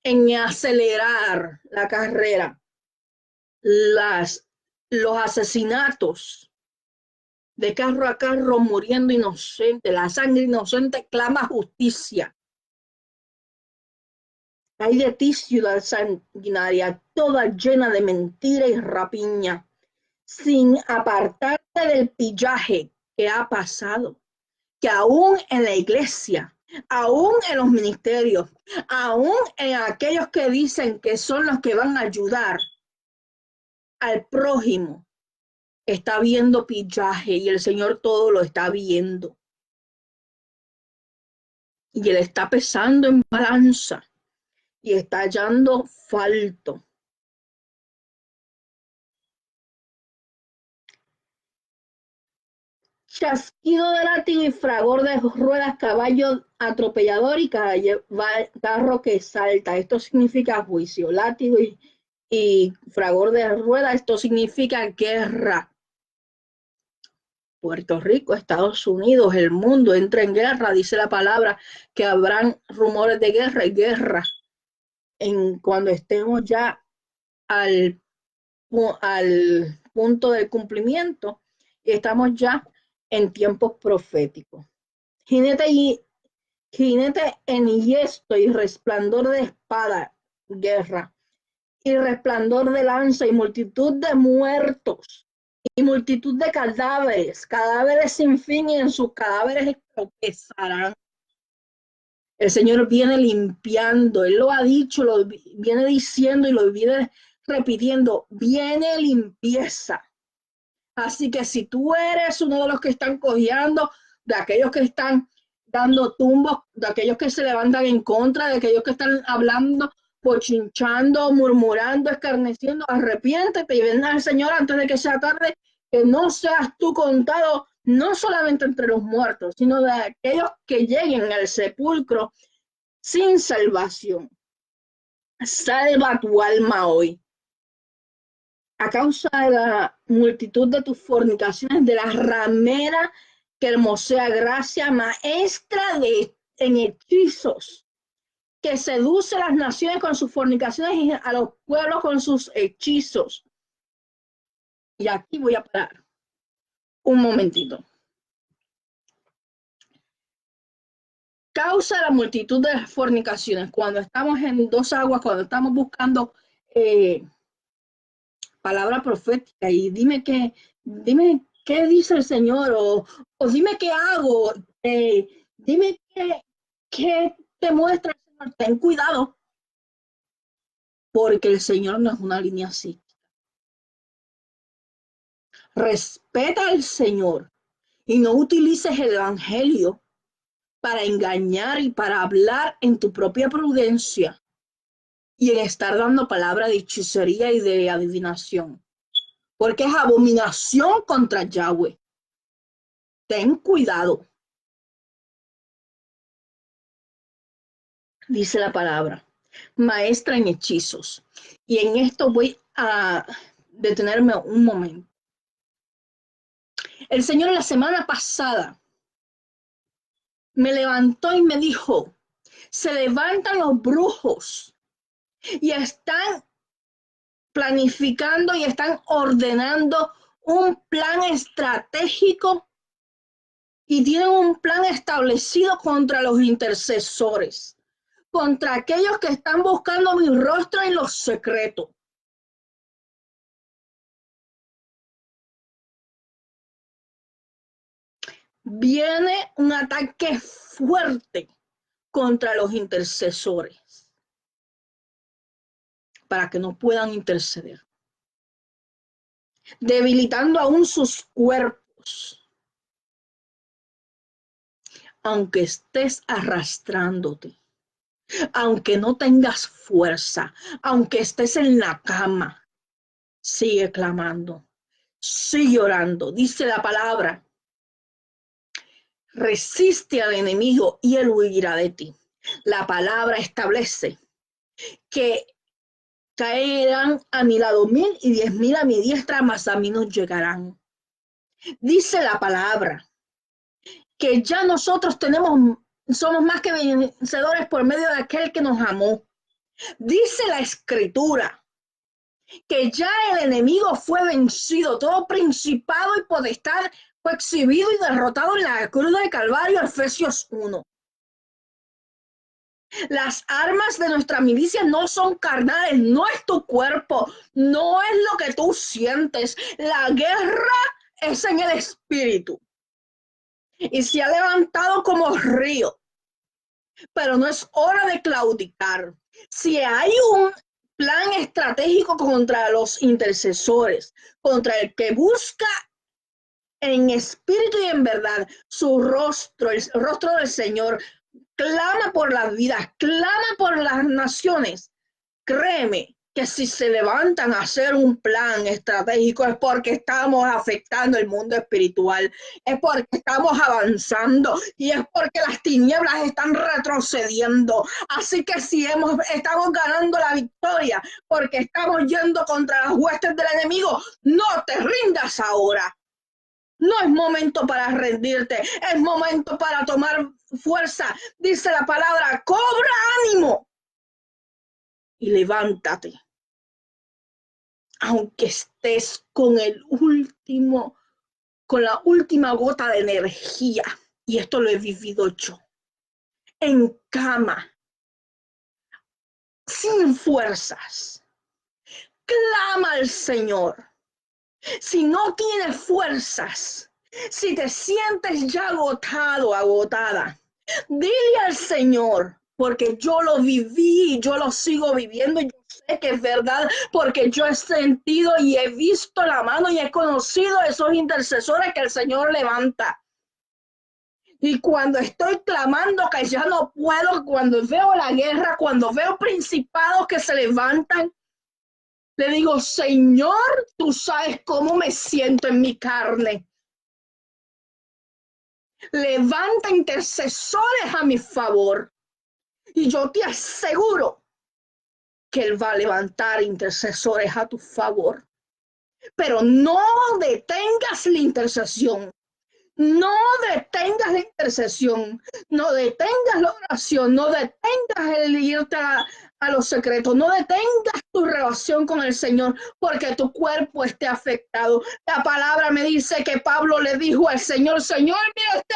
en acelerar la carrera, los asesinatos de carro a carro muriendo inocente, la sangre inocente clama justicia. Hay de ti, ciudad sanguinaria, toda llena de mentira y rapiña, sin apartarte del pillaje que ha pasado, que aún en la iglesia, aún en los ministerios, aún en aquellos que dicen que son los que van a ayudar al prójimo, está viendo pillaje y el Señor todo lo está viendo. Y Él está pesando en balanza y está hallando falto. Chasquido de látigo y fragor de ruedas, caballo atropellador y carro que salta. Esto significa juicio. Látigo y fragor de ruedas, esto significa guerra. Puerto Rico, Estados Unidos, el mundo entra en guerra. Dice la palabra que habrán rumores de guerra y guerra cuando estemos ya al punto del cumplimiento y estamos ya en tiempos proféticos. Jinete enhiesto y resplandor de espada, guerra, y resplandor de lanza y multitud de muertos y multitud de cadáveres, cadáveres sin fin y en sus cadáveres tropezarán. El Señor viene limpiando, Él lo ha dicho, lo viene diciendo y lo viene repitiendo, viene limpieza. Así que si tú eres uno de los que están cojeando, de aquellos que están dando tumbos, de aquellos que se levantan en contra, de aquellos que están hablando, pochinchando, murmurando, escarneciendo, arrepiéntete y ven al Señor antes de que sea tarde, que no seas tú contado no solamente entre los muertos, sino de aquellos que lleguen al sepulcro sin salvación. Salva tu alma hoy. A causa de la multitud de tus fornicaciones, de la ramera que hermosea gracia, maestra en hechizos, que seduce a las naciones con sus fornicaciones y a los pueblos con sus hechizos. Y aquí voy a parar un momentito. Causa la multitud de las fornicaciones. Cuando estamos en dos aguas, cuando estamos buscando palabra profética y dime qué dice el Señor o dime qué hago, dime qué te muestra el Señor. Ten cuidado, porque el Señor no es una línea así. Respeta al Señor y no utilices el evangelio para engañar y para hablar en tu propia prudencia y en estar dando palabra de hechicería y de adivinación, porque es abominación contra Yahweh. Ten cuidado, dice la palabra, maestra en hechizos. Y en esto voy a detenerme un momento. El Señor la semana pasada me levantó y me dijo, se levantan los brujos y están planificando y están ordenando un plan estratégico y tienen un plan establecido contra los intercesores, contra aquellos que están buscando mi rostro en los secretos. Viene un ataque fuerte contra los intercesores para que no puedan interceder, debilitando aún sus cuerpos, aunque estés arrastrándote, aunque no tengas fuerza, aunque estés en la cama, sigue clamando, sigue orando. Dice la palabra, resiste al enemigo y él huirá de ti. La palabra establece que caerán a mi lado 1000 y 10,000 a mi diestra, mas a mí no llegarán. Dice la palabra que ya nosotros somos más que vencedores por medio de aquel que nos amó. Dice la escritura que ya el enemigo fue vencido, todo principado y potestad fue exhibido y derrotado en la cruz del Calvario, Efesios 1. Las armas de nuestra milicia no son carnales, no es tu cuerpo, no es lo que tú sientes. La guerra es en el espíritu. Y se ha levantado como río, pero no es hora de claudicar. Si hay un plan estratégico contra los intercesores, contra el que busca en espíritu y en verdad su rostro, el rostro del Señor, clama por las vidas, clama por las naciones. Créeme que si se levantan a hacer un plan estratégico es porque estamos afectando el mundo espiritual, es porque estamos avanzando y es porque las tinieblas están retrocediendo. Así que si estamos ganando la victoria porque estamos yendo contra las huestes del enemigo, no te rindas ahora. No es momento para rendirte, es momento para tomar fuerza. Dice la palabra, cobra ánimo y levántate. Aunque estés con la última gota de energía, y esto lo he vivido yo, en cama, sin fuerzas, clama al Señor. Si no tienes fuerzas, si te sientes ya agotado, agotada, Dile al Señor, porque yo lo viví, yo lo sigo viviendo, y yo sé que es verdad, porque yo he sentido y he visto la mano y he conocido esos intercesores que el Señor levanta. Y cuando estoy clamando que ya no puedo, cuando veo la guerra, cuando veo principados que se levantan, le digo, Señor, tú sabes cómo me siento en mi carne. Levanta intercesores a mi favor. Y yo te aseguro que Él va a levantar intercesores a tu favor. Pero no detengas la intercesión. No detengas la intercesión, no detengas la oración, no detengas el irte a los secretos, no detengas tu relación con el Señor porque tu cuerpo esté afectado. La palabra me dice que Pablo le dijo al Señor, Señor, mira este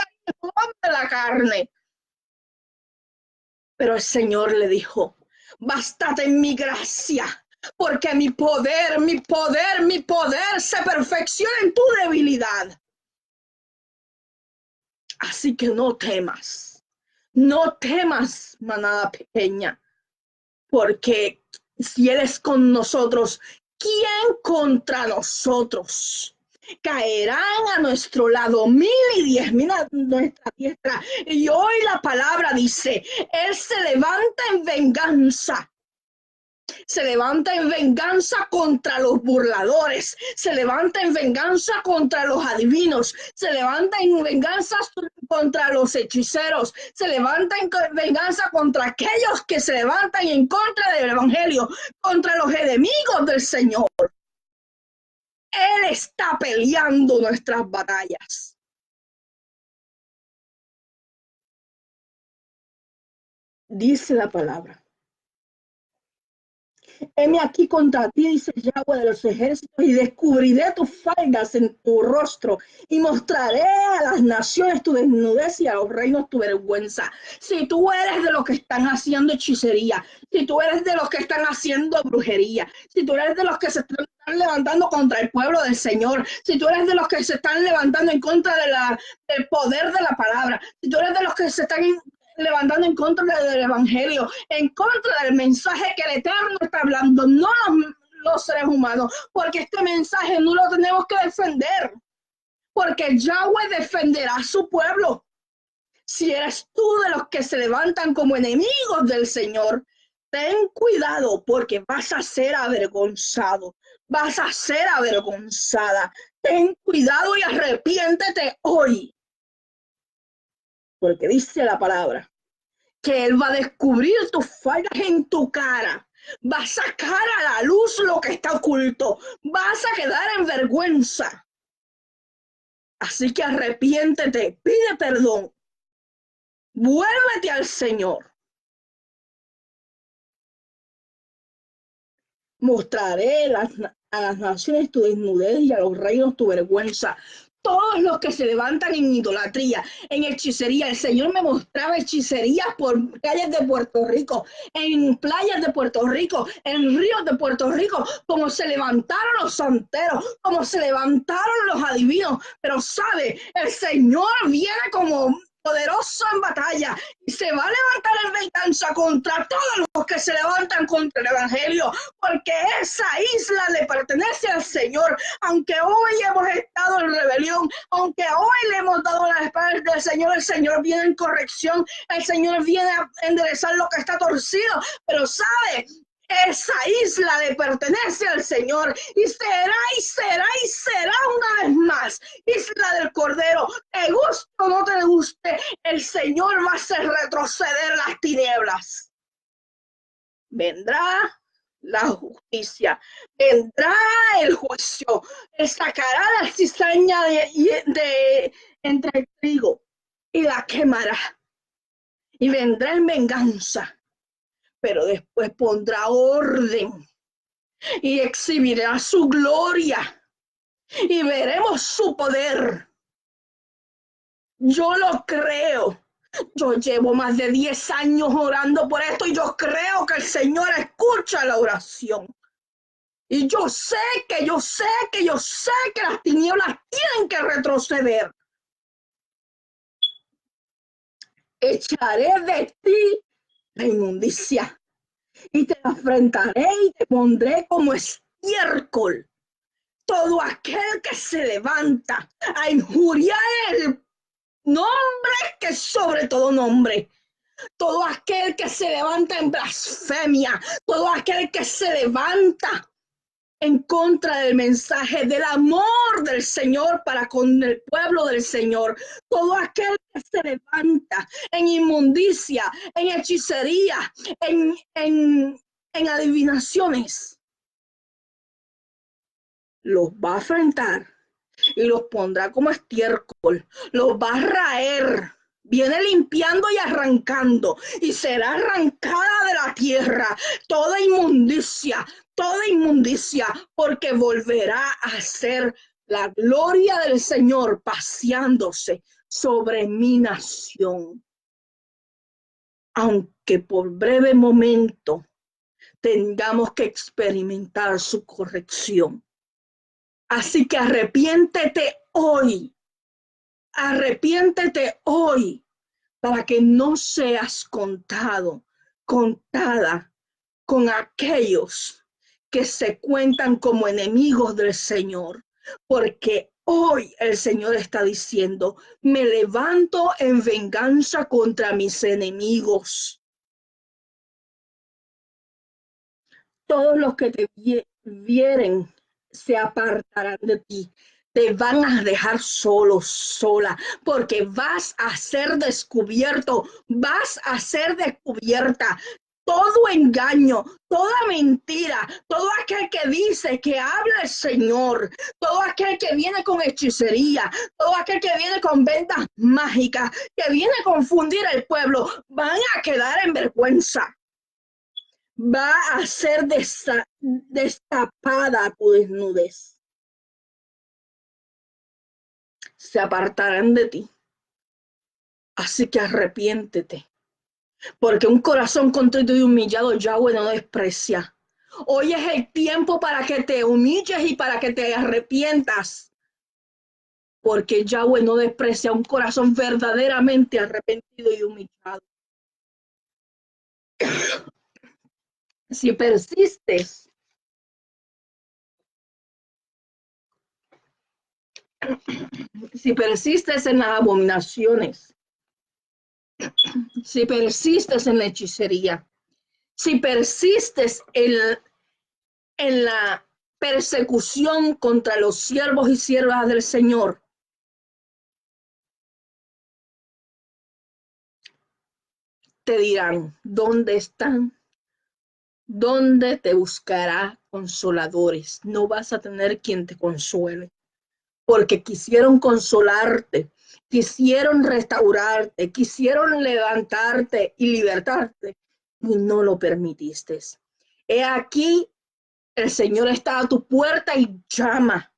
de la carne. Pero el Señor le dijo, bástate en mi gracia, porque mi poder se perfecciona en tu debilidad. Así que no temas, manada pequeña, porque si Él es con nosotros, ¿quién contra nosotros? Caerán a nuestro lado 1010,000 a nuestra diestra. Y hoy la palabra dice, Él se levanta en venganza. Se levanta en venganza contra los burladores, se levanta en venganza contra los adivinos, se levanta en venganza contra los hechiceros, se levanta en venganza contra aquellos que se levantan en contra del evangelio, contra los enemigos del Señor. Él está peleando nuestras batallas. Dice la palabra. Heme aquí contra ti, dice Yahweh de los ejércitos, y descubriré tus faldas en tu rostro, y mostraré a las naciones tu desnudez y a los reinos tu vergüenza. Si tú eres de los que están haciendo hechicería, si tú eres de los que están haciendo brujería, si tú eres de los que se están levantando contra el pueblo del Señor, si tú eres de los que se están levantando en contra del poder de la palabra, si tú eres de los que se están levantando en contra del evangelio, en contra del mensaje que el Eterno está hablando, no los seres humanos, porque este mensaje no lo tenemos que defender, porque Yahweh defenderá a su pueblo. Si eres tú de los que se levantan como enemigos del Señor, ten cuidado porque vas a ser avergonzado, vas a ser avergonzada. Ten cuidado y arrepiéntete hoy. Porque dice la palabra que Él va a descubrir tus fallas en tu cara, va a sacar a la luz lo que está oculto, vas a quedar en vergüenza. Así que arrepiéntete, pide perdón, vuélvete al Señor. Mostraré a las naciones tu desnudez y a los reinos tu vergüenza. Todos los que se levantan en idolatría, en hechicería. El Señor me mostraba hechicerías por calles de Puerto Rico, en playas de Puerto Rico, en ríos de Puerto Rico, como se levantaron los santeros, como se levantaron los adivinos. Pero sabe, el Señor viene como poderoso en batalla y se va a levantar en venganza contra todos los que se levantan contra el evangelio, porque esa isla le pertenece al Señor. Aunque hoy hemos estado en rebelión, aunque hoy le hemos dado la espalda del Señor, el Señor viene en corrección, el Señor viene a enderezar lo que está torcido, pero sabe, esa isla le pertenece al Señor y será una vez más isla del Cordero. Te guste o no te guste, el Señor va a hacer retroceder las tinieblas. Vendrá la justicia, vendrá el juicio, Él sacará la cizaña de entre el trigo y la quemará y vendrá en venganza. Pero después pondrá orden y exhibirá su gloria y veremos su poder. Yo lo creo. Yo llevo más de 10 años orando por esto y yo creo que el Señor escucha la oración. Y yo sé que las tinieblas tienen que retroceder. echaré de ti la inmundicia y te afrentaré y te pondré como estiércol. Todo aquel que se levanta a injuriar el nombre que sobre todo nombre, todo aquel que se levanta en blasfemia, todo aquel que se levanta en contra del mensaje del amor del Señor para con el pueblo del Señor, todo aquel que se levanta en inmundicia, en hechicería, en adivinaciones, los va a afrentar y los pondrá como estiércol, los va a raer. Viene limpiando y arrancando, y será arrancada de la tierra toda inmundicia, porque volverá a ser la gloria del Señor paseándose sobre mi nación. Aunque por breve momento tengamos que experimentar su corrección. Así que arrepiéntete hoy para que no seas contada con aquellos que se cuentan como enemigos del Señor, porque hoy el Señor está diciendo, me levanto en venganza contra mis enemigos. Todos los que te vieren se apartarán de ti. Te van a dejar sola, porque vas a ser descubierto, vas a ser descubierta. Todo engaño, toda mentira, todo aquel que dice que habla el Señor, todo aquel que viene con hechicería, todo aquel que viene con vendas mágicas, que viene a confundir al pueblo, van a quedar en vergüenza. Va a ser destapada tu desnudez. Se apartarán de ti. Así que arrepiéntete, porque un corazón contrito y humillado Yahweh no desprecia. Hoy es el tiempo para que te humilles y para que te arrepientas, porque Yahweh no desprecia un corazón verdaderamente arrepentido y humillado. Si persistes en las abominaciones, si persistes en la hechicería, si persistes en la persecución contra los siervos y siervas del Señor, te dirán, ¿dónde están? ¿Dónde te buscará consoladores? No vas a tener quien te consuele, porque quisieron consolarte, quisieron restaurarte, quisieron levantarte y libertarte, y no lo permitiste. He aquí, el Señor está a tu puerta y llama,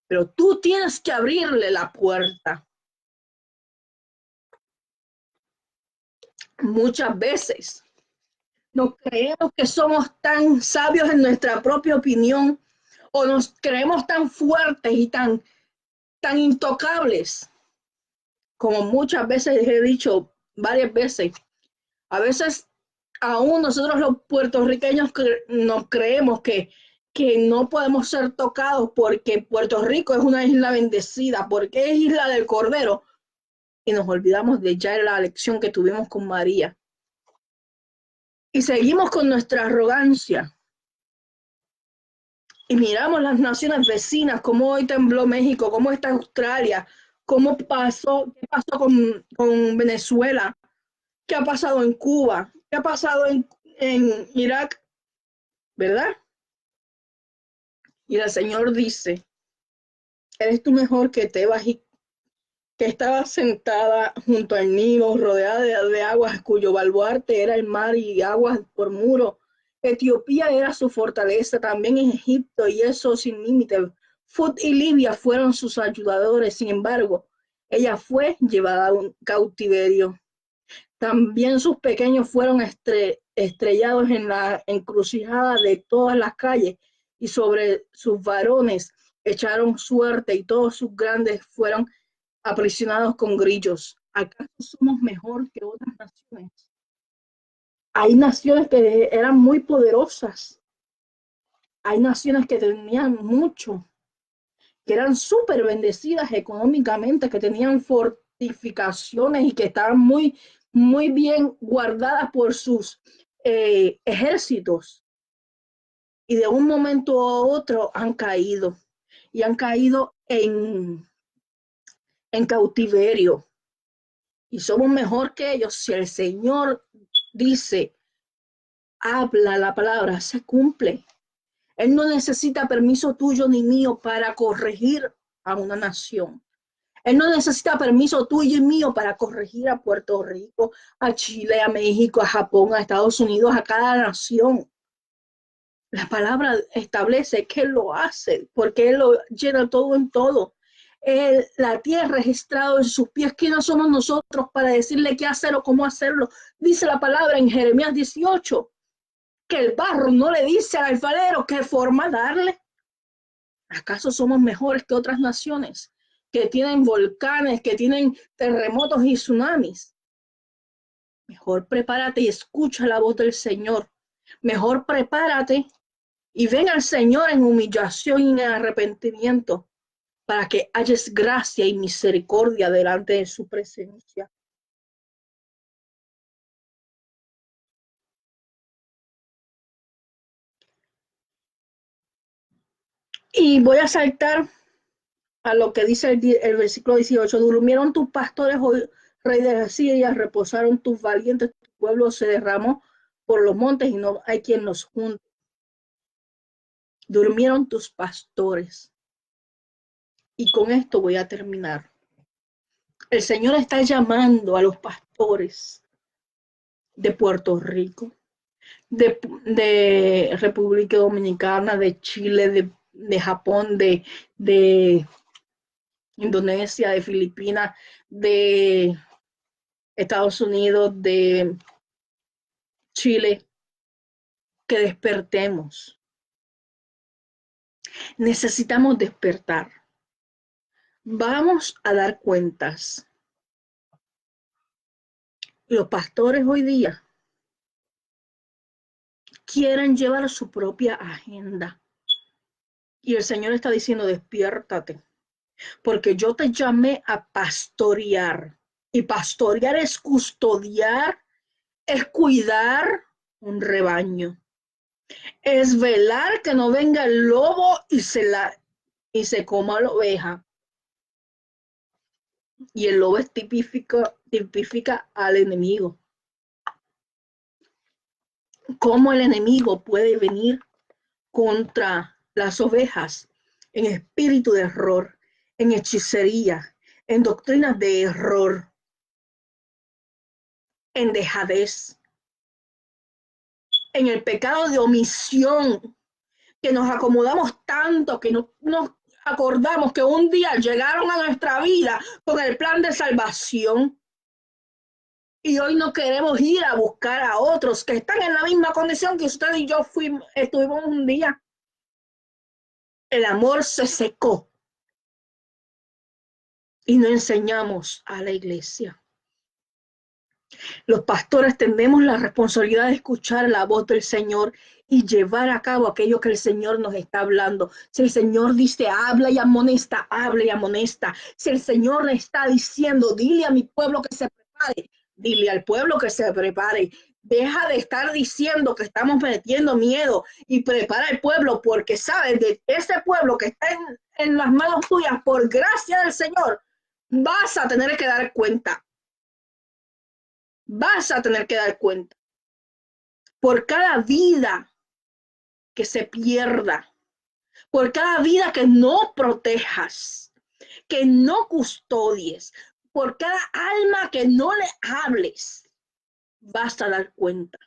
pero tú tienes que abrirle la puerta. Muchas veces nos creemos que somos tan sabios en nuestra propia opinión, o nos creemos tan fuertes y tan intocables, como muchas veces he dicho varias veces. A veces aún nosotros los puertorriqueños nos creemos que no podemos ser tocados porque Puerto Rico es una isla bendecida, porque es isla del Cordero, y nos olvidamos de ya la lección que tuvimos con María. Y seguimos con nuestra arrogancia. Y miramos las naciones vecinas, cómo hoy tembló México, cómo está Australia, qué pasó con Venezuela, qué ha pasado en Cuba, qué ha pasado en Irak, ¿verdad? Y el Señor dice, eres tú mejor que Tebas, que estaba sentada junto al Nilo, rodeada de aguas, cuyo baluarte era el mar y aguas por muro. Etiopía era su fortaleza, también en Egipto, y eso sin límite. Fut y Libia fueron sus ayudadores, sin embargo, ella fue llevada a un cautiverio. También sus pequeños fueron estrellados en la encrucijada de todas las calles, y sobre sus varones echaron suerte, y todos sus grandes fueron aprisionados con grillos. ¿Acaso somos mejor que otras naciones? Hay naciones que eran muy poderosas. Hay naciones que tenían mucho, que eran súper bendecidas económicamente, que tenían fortificaciones y que estaban muy bien guardadas por sus ejércitos. Y de un momento a otro han caído y han caído en cautiverio. Y somos mejor que ellos. Si el Señor dice, habla la palabra, se cumple. Él no necesita permiso tuyo ni mío para corregir a una nación. Él no necesita permiso tuyo y mío para corregir a Puerto Rico, a Chile, a México, a Japón, a Estados Unidos, a cada nación. La palabra establece que Él lo hace, porque Él lo llena todo en todo. La tierra es estrado en sus pies. ¿Quiénes somos nosotros para decirle qué hacer o cómo hacerlo? Dice la palabra en Jeremías 18, que el barro no le dice al alfarero qué forma darle. ¿Acaso somos mejores que otras naciones que tienen volcanes, que tienen terremotos y tsunamis? Mejor prepárate y escucha la voz del Señor. Mejor prepárate y ven al Señor en humillación y en arrepentimiento para que hayas gracia y misericordia delante de su presencia. Y voy a saltar a lo que dice el versículo 18. Durmieron tus pastores, oh rey de Asiria, reposaron tus valientes, tu pueblo se derramó por los montes y no hay quien los junte. Durmieron tus pastores. Y con esto voy a terminar. El Señor está llamando a los pastores de Puerto Rico, de República Dominicana, de Chile, de Japón, de Indonesia, de Filipinas, de Estados Unidos, de Chile, que despertemos. Necesitamos despertar. Vamos a dar cuentas. Los pastores hoy día quieren llevar su propia agenda. Y el Señor está diciendo, despiértate, porque yo te llamé a pastorear. Y pastorear es custodiar, es cuidar un rebaño. Es velar que no venga el lobo y se coma la oveja. Y el lobo tipifica al enemigo. ¿Cómo el enemigo puede venir contra las ovejas en espíritu de error, en hechicería, en doctrinas de error, en dejadez, en el pecado de omisión, que nos acomodamos tanto que no nos acordamos que un día llegaron a nuestra vida con el plan de salvación y hoy no queremos ir a buscar a otros que están en la misma condición que usted y yo estuvimos un día. El amor se secó y no enseñamos a la iglesia. Los pastores tenemos la responsabilidad de escuchar la voz del Señor y llevar a cabo aquello que el Señor nos está hablando. Si el Señor dice, habla y amonesta, habla y amonesta. Si el Señor le está diciendo, dile a mi pueblo que se prepare, dile al pueblo que se prepare. Deja de estar diciendo que estamos metiendo miedo y prepara al pueblo, porque sabes de ese pueblo que está en las manos tuyas, por gracia del Señor, vas a tener que dar cuenta. Vas a tener que dar cuenta. Por cada vida que se pierda, por cada vida que no protejas, que no custodies, por cada alma que no le hables, vas a dar cuenta.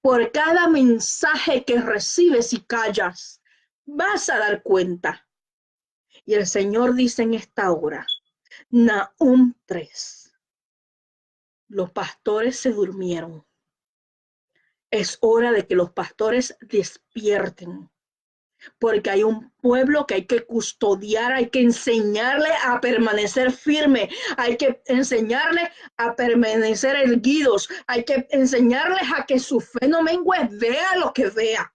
Por cada mensaje que recibes y callas, vas a dar cuenta. Y el Señor dice en esta hora, Nahum 3, los pastores se durmieron. Es hora de que los pastores despierten. porque hay un pueblo que hay que custodiar, hay que enseñarle a permanecer firme, hay que enseñarle a permanecer erguidos, hay que enseñarles a que su fe no mengue, vea lo que vea.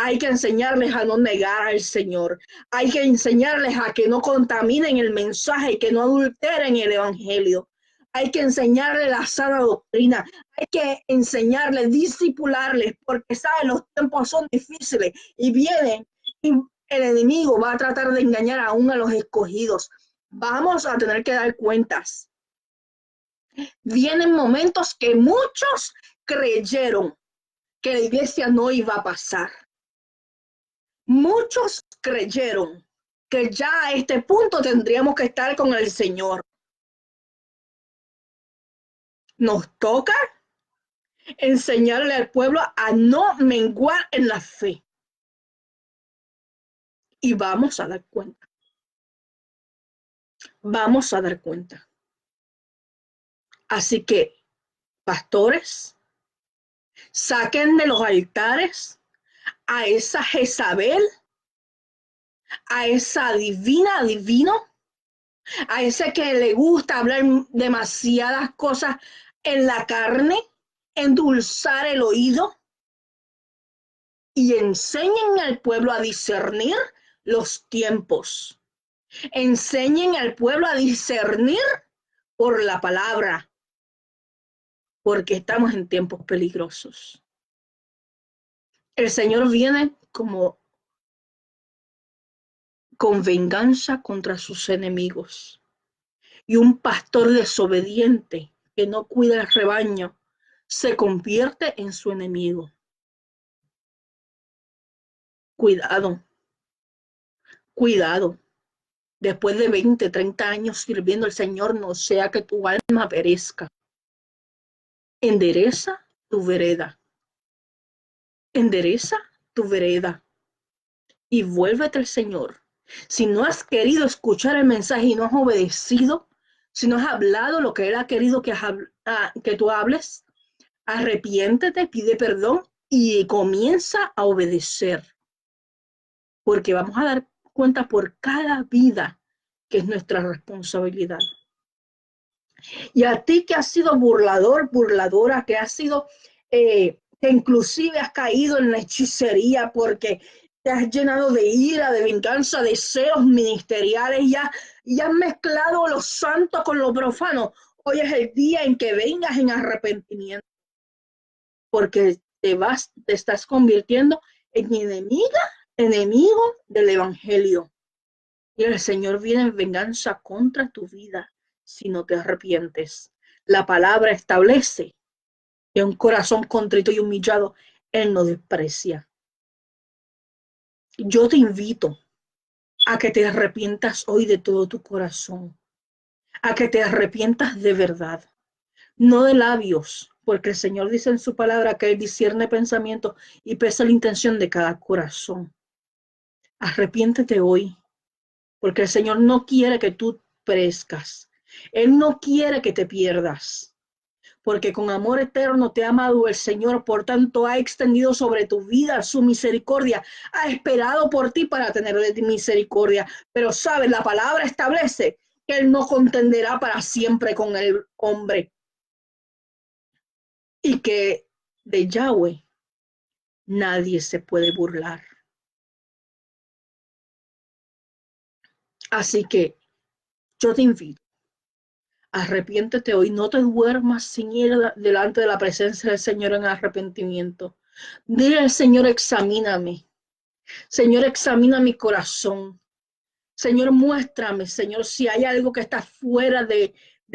Hay que enseñarles a no negar al Señor. Hay que enseñarles a que no contaminen el mensaje y que no adulteren el evangelio. Hay que enseñarles la sana doctrina. Hay que enseñarles, discipularles, porque saben, los tiempos son difíciles y vienen y el enemigo va a tratar de engañar aún a los escogidos. Vamos a tener que dar cuentas. Vienen momentos que muchos creyeron que la iglesia no iba a pasar. Muchos creyeron que ya a este punto tendríamos que estar con el Señor. Nos toca enseñarle al pueblo a no menguar en la fe. Y vamos a dar cuenta. Vamos a dar cuenta. Así que, pastores, saquen de los altares a esa Jezabel, a esa divino, a ese que le gusta hablar demasiadas cosas en la carne, endulzar el oído, y enseñen al pueblo a discernir los tiempos. Enseñen al pueblo a discernir por la palabra, porque estamos en tiempos peligrosos. El Señor viene como con venganza contra sus enemigos. Y un pastor desobediente que no cuida el rebaño se convierte en su enemigo. Cuidado, cuidado. Después de 20, 30 años sirviendo al Señor, no sea que tu alma perezca. Endereza tu vereda. Endereza tu vereda y vuélvete al Señor. Si no has querido escuchar el mensaje y no has obedecido, si no has hablado lo que Él ha querido que tú hables, arrepiéntete, pide perdón y comienza a obedecer. Porque vamos a dar cuenta por cada vida que es nuestra responsabilidad. Y a ti que has sido burlador, burladora, que has sido, que inclusive has caído en la hechicería porque te has llenado de ira, de venganza, de celos ministeriales, y has mezclado lo santo con lo profano. Hoy es el día en que vengas en arrepentimiento, porque te estás convirtiendo en enemigo del evangelio. Y el Señor viene en venganza contra tu vida si no te arrepientes. La palabra establece que un corazón contrito y humillado Él no desprecia. Yo te invito a que te arrepientas hoy de todo tu corazón, a que te arrepientas de verdad, no de labios, porque el Señor dice en su palabra que Él discierne pensamientos y pesa la intención de cada corazón. Arrepiéntete hoy, porque el Señor no quiere que tú perezcas. Él no quiere que te pierdas, porque con amor eterno te ha amado el Señor, por tanto ha extendido sobre tu vida su misericordia, ha esperado por ti para tener misericordia, pero sabes, la palabra establece que Él no contenderá para siempre con el hombre y que de Yahweh nadie se puede burlar. Así que yo te invito. Arrepiéntete hoy, no te duermas sin ir delante de la presencia del Señor en arrepentimiento. Dile al Señor, examíname. Señor, examina mi corazón. Señor, muéstrame, Señor, si hay algo que está fuera de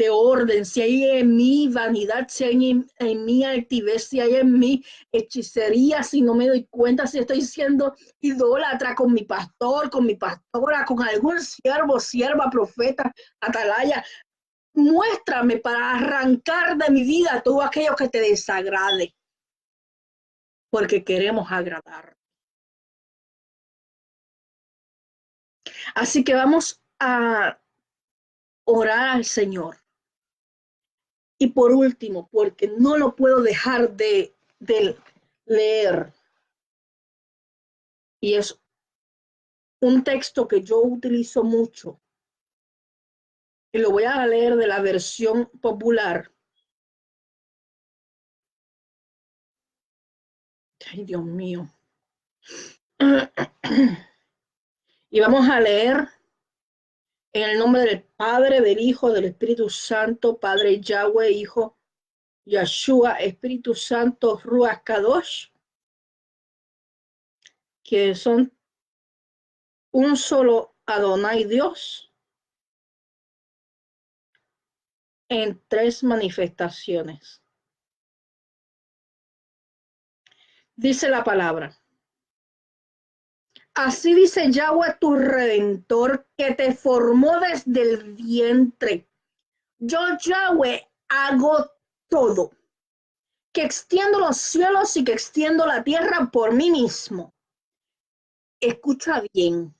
orden, si hay en mí vanidad, si hay en mí altivez, si hay en mí hechicería, si no me doy cuenta, si estoy siendo idólatra con mi pastor, con mi pastora, con algún siervo, sierva, profeta, atalaya. Muéstrame para arrancar de mi vida todo aquello que te desagrade, porque queremos agradar. Así que vamos a orar al Señor. Y por último, porque no lo puedo dejar de leer, Y es un texto que yo utilizo mucho. Y lo voy a leer de la versión popular. Ay, Dios mío. Y vamos a leer en el nombre del Padre, del Hijo, del Espíritu Santo, Padre Yahweh, Hijo Yeshua, Espíritu Santo, Ruach Kadosh, que son un solo Adonai Dios en tres manifestaciones. Dice la palabra. Así dice Yahweh tu Redentor, que te formó desde el vientre. Yo, Yahweh, hago todo, que extiendo los cielos y que extiendo la tierra por mí mismo. Escucha bien,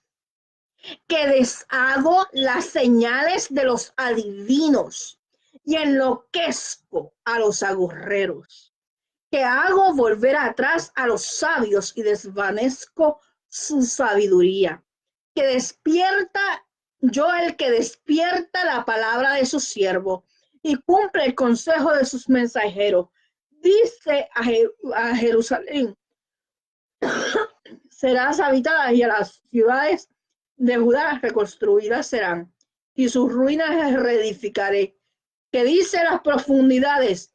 que deshago las señales de los adivinos y enloquezco a los agorreros, que hago volver atrás a los sabios y desvanezco su sabiduría, que despierta, yo el que despierta la palabra de su siervo y cumple el consejo de sus mensajeros. Dice a Jerusalén, serás habitada y a las ciudades de Judá reconstruidas serán y sus ruinas reedificaré. Que dice las profundidades,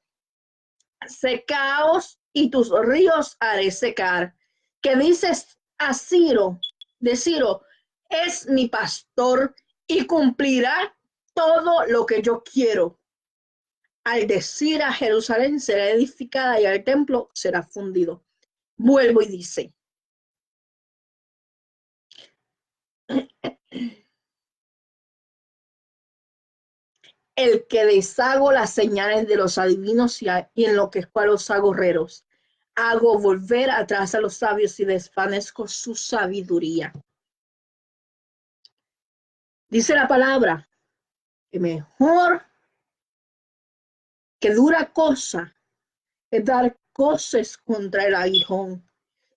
secaos y tus ríos haré secar. Que dices a Ciro, de Ciro, es mi pastor y cumplirá todo lo que yo quiero. Al decir a Jerusalén será edificada y al templo será fundido. Vuelvo y dice, el que deshago las señales de los adivinos y enloquezco a los agorreros. Hago volver atrás a los sabios y desvanezco su sabiduría. Dice la palabra que mejor que dura cosa es dar cosas contra el aguijón.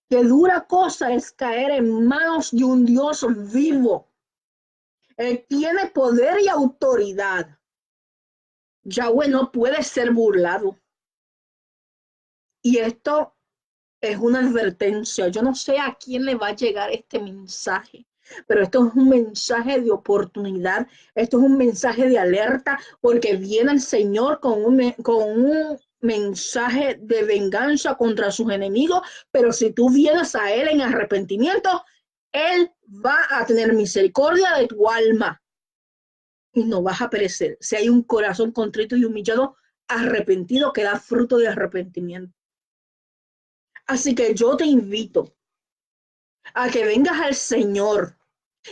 Que dura cosa es caer en manos de un Dios vivo. Él tiene poder y autoridad. Yahweh no puede ser burlado. Y esto es una advertencia. Yo no sé a quién le va a llegar este mensaje, pero esto es un mensaje de oportunidad. Esto es un mensaje de alerta porque viene el Señor con un mensaje de venganza contra sus enemigos, pero si tú vienes a Él en arrepentimiento, Él va a tener misericordia de tu alma y no vas a perecer. Si hay un corazón contrito y humillado, arrepentido, que da fruto de arrepentimiento. Así que yo te invito a que vengas al Señor,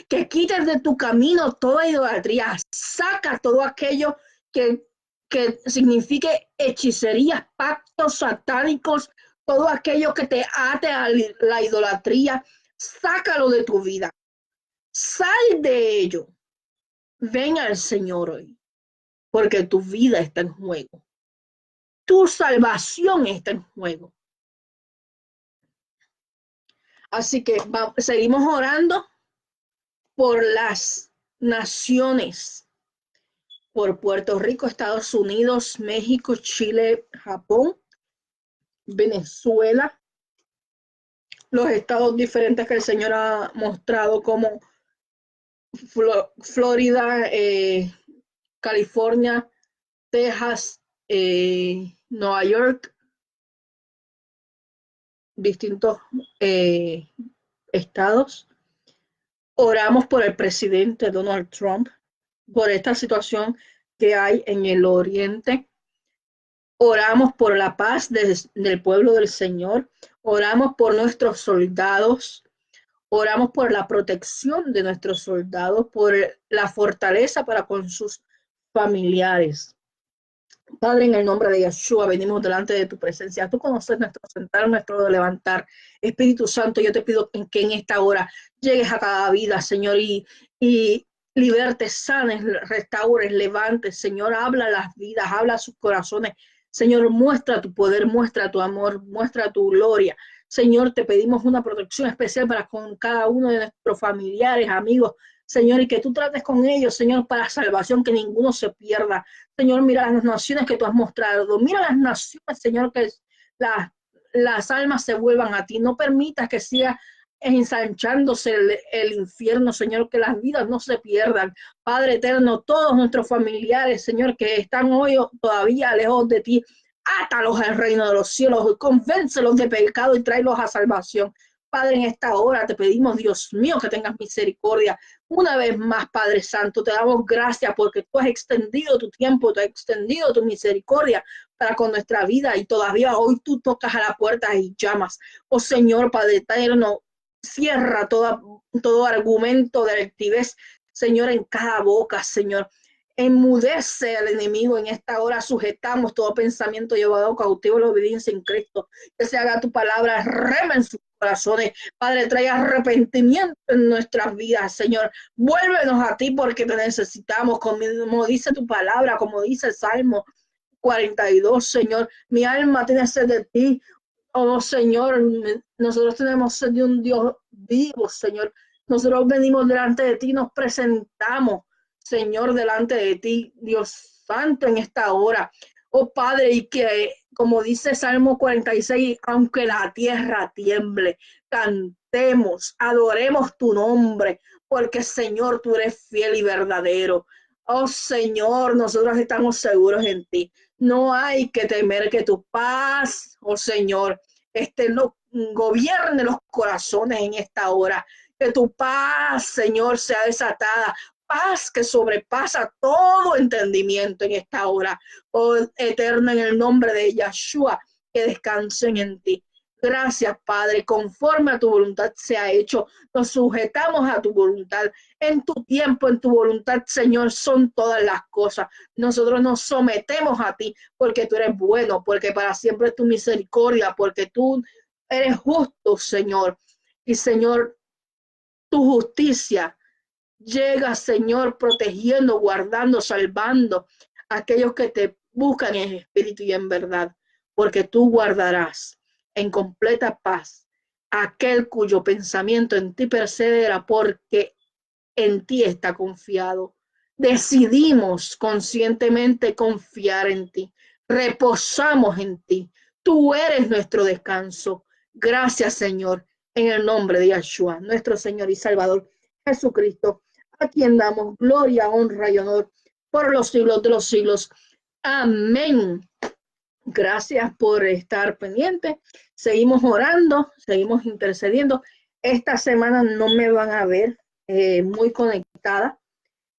que quites de tu camino toda idolatría, saca todo aquello que signifique hechicerías, pactos satánicos, todo aquello que te ate a la idolatría, sácalo de tu vida, sal de ello, ven al Señor hoy, porque tu vida está en juego, tu salvación está en juego. Así que seguimos orando por las naciones, por Puerto Rico, Estados Unidos, México, Chile, Japón, Venezuela, los estados diferentes que el Señor ha mostrado como Florida, California, Texas, Nueva York, distintos estados. Oramos por el presidente Donald Trump, por esta situación que hay en el oriente. Oramos por la paz del pueblo del Señor. Oramos por nuestros soldados. Oramos por la protección de nuestros soldados, por la fortaleza para con sus familiares. Padre, en el nombre de Yeshua, venimos delante de tu presencia. Tú conoces nuestro sentar, nuestro levantar. Espíritu Santo, yo te pido que en esta hora llegues a cada vida, Señor, y libertes, sanes, restaures, levantes. Señor, habla las vidas, habla sus corazones. Señor, muestra tu poder, muestra tu amor, muestra tu gloria. Señor, te pedimos una protección especial para con cada uno de nuestros familiares, amigos, Señor, y que tú trates con ellos, Señor, para salvación, que ninguno se pierda. Señor, mira las naciones que tú has mostrado. Mira las naciones, Señor, que las, las almas se vuelvan a ti. No permitas que siga ensanchándose el infierno, Señor, que las vidas no se pierdan. Padre eterno, todos nuestros familiares, Señor, que están hoy todavía lejos de ti, átalos al reino de los cielos, convéncelos de pecado y tráelos a salvación. Padre, en esta hora te pedimos, Dios mío, que tengas misericordia. Una vez más, Padre Santo, te damos gracias porque tú has extendido tu tiempo, tú has extendido tu misericordia para con nuestra vida y todavía hoy tú tocas a la puerta y llamas. Oh Señor, Padre eterno, cierra todo argumento de altivez, Señor, en cada boca, Señor. Enmudece al enemigo en esta hora, sujetamos todo pensamiento llevado cautivo a la obediencia en Cristo. Que se haga tu palabra, rema en sus corazones. Padre, trae arrepentimiento en nuestras vidas, Señor. Vuélvenos a ti porque te necesitamos, como dice tu palabra, como dice el Salmo 42, Señor. Mi alma tiene sed de ti. Oh, Señor, nosotros tenemos sed de un Dios vivo, Señor. Nosotros venimos delante de ti, nos presentamos, Señor, delante de ti, Dios Santo, en esta hora. Oh, Padre, y que, como dice Salmo 46, aunque la tierra tiemble, cantemos, adoremos tu nombre, porque, Señor, tú eres fiel y verdadero. Oh, Señor, nosotros estamos seguros en ti. No hay que temer que tu paz, oh Señor, gobierne los corazones en esta hora. Que tu paz, Señor, sea desatada. Paz que sobrepasa todo entendimiento en esta hora. Oh eterno, en el nombre de Yahshua, que descansen en ti. Gracias, Padre, conforme a tu voluntad se ha hecho. Nos sujetamos a tu voluntad. En tu tiempo, en tu voluntad, Señor, son todas las cosas. Nosotros nos sometemos a ti porque tú eres bueno, porque para siempre es tu misericordia, porque tú eres justo, Señor. Y, Señor, tu justicia llega, Señor, protegiendo, guardando, salvando a aquellos que te buscan en espíritu y en verdad, porque tú guardarás en completa paz a aquel cuyo pensamiento en ti persevera, porque en ti está confiado. Decidimos conscientemente confiar en ti. Reposamos en ti. Tú eres nuestro descanso. Gracias, Señor, en el nombre de Yahshua, nuestro Señor y Salvador Jesucristo, a quien damos gloria, honra y honor por los siglos de los siglos. Amén. Gracias por estar pendiente. Seguimos orando, seguimos intercediendo. Esta semana no me van a ver muy conectada,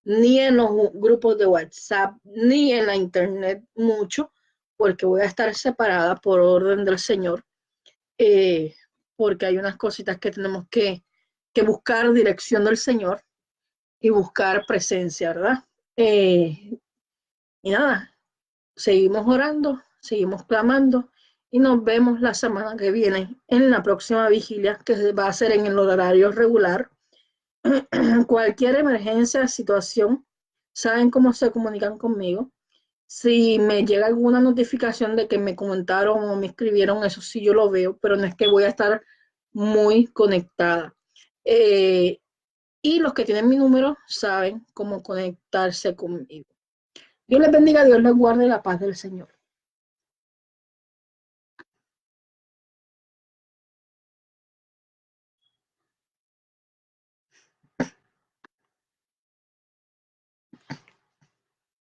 ni en los grupos de WhatsApp, ni en la internet mucho, porque voy a estar separada por orden del Señor, eh, porque hay unas cositas que tenemos que buscar dirección del Señor y buscar presencia, ¿verdad? Y nada, seguimos orando, seguimos clamando y nos vemos la semana que viene en la próxima vigilia que va a ser en el horario regular. Cualquier emergencia, situación, saben cómo se comunican conmigo. Si me llega alguna notificación de que me comentaron o me escribieron, eso sí yo lo veo, pero no es que voy a estar muy conectada. Eh, y los que tienen mi número saben cómo conectarse conmigo. Dios les bendiga, Dios les guarde la paz del Señor.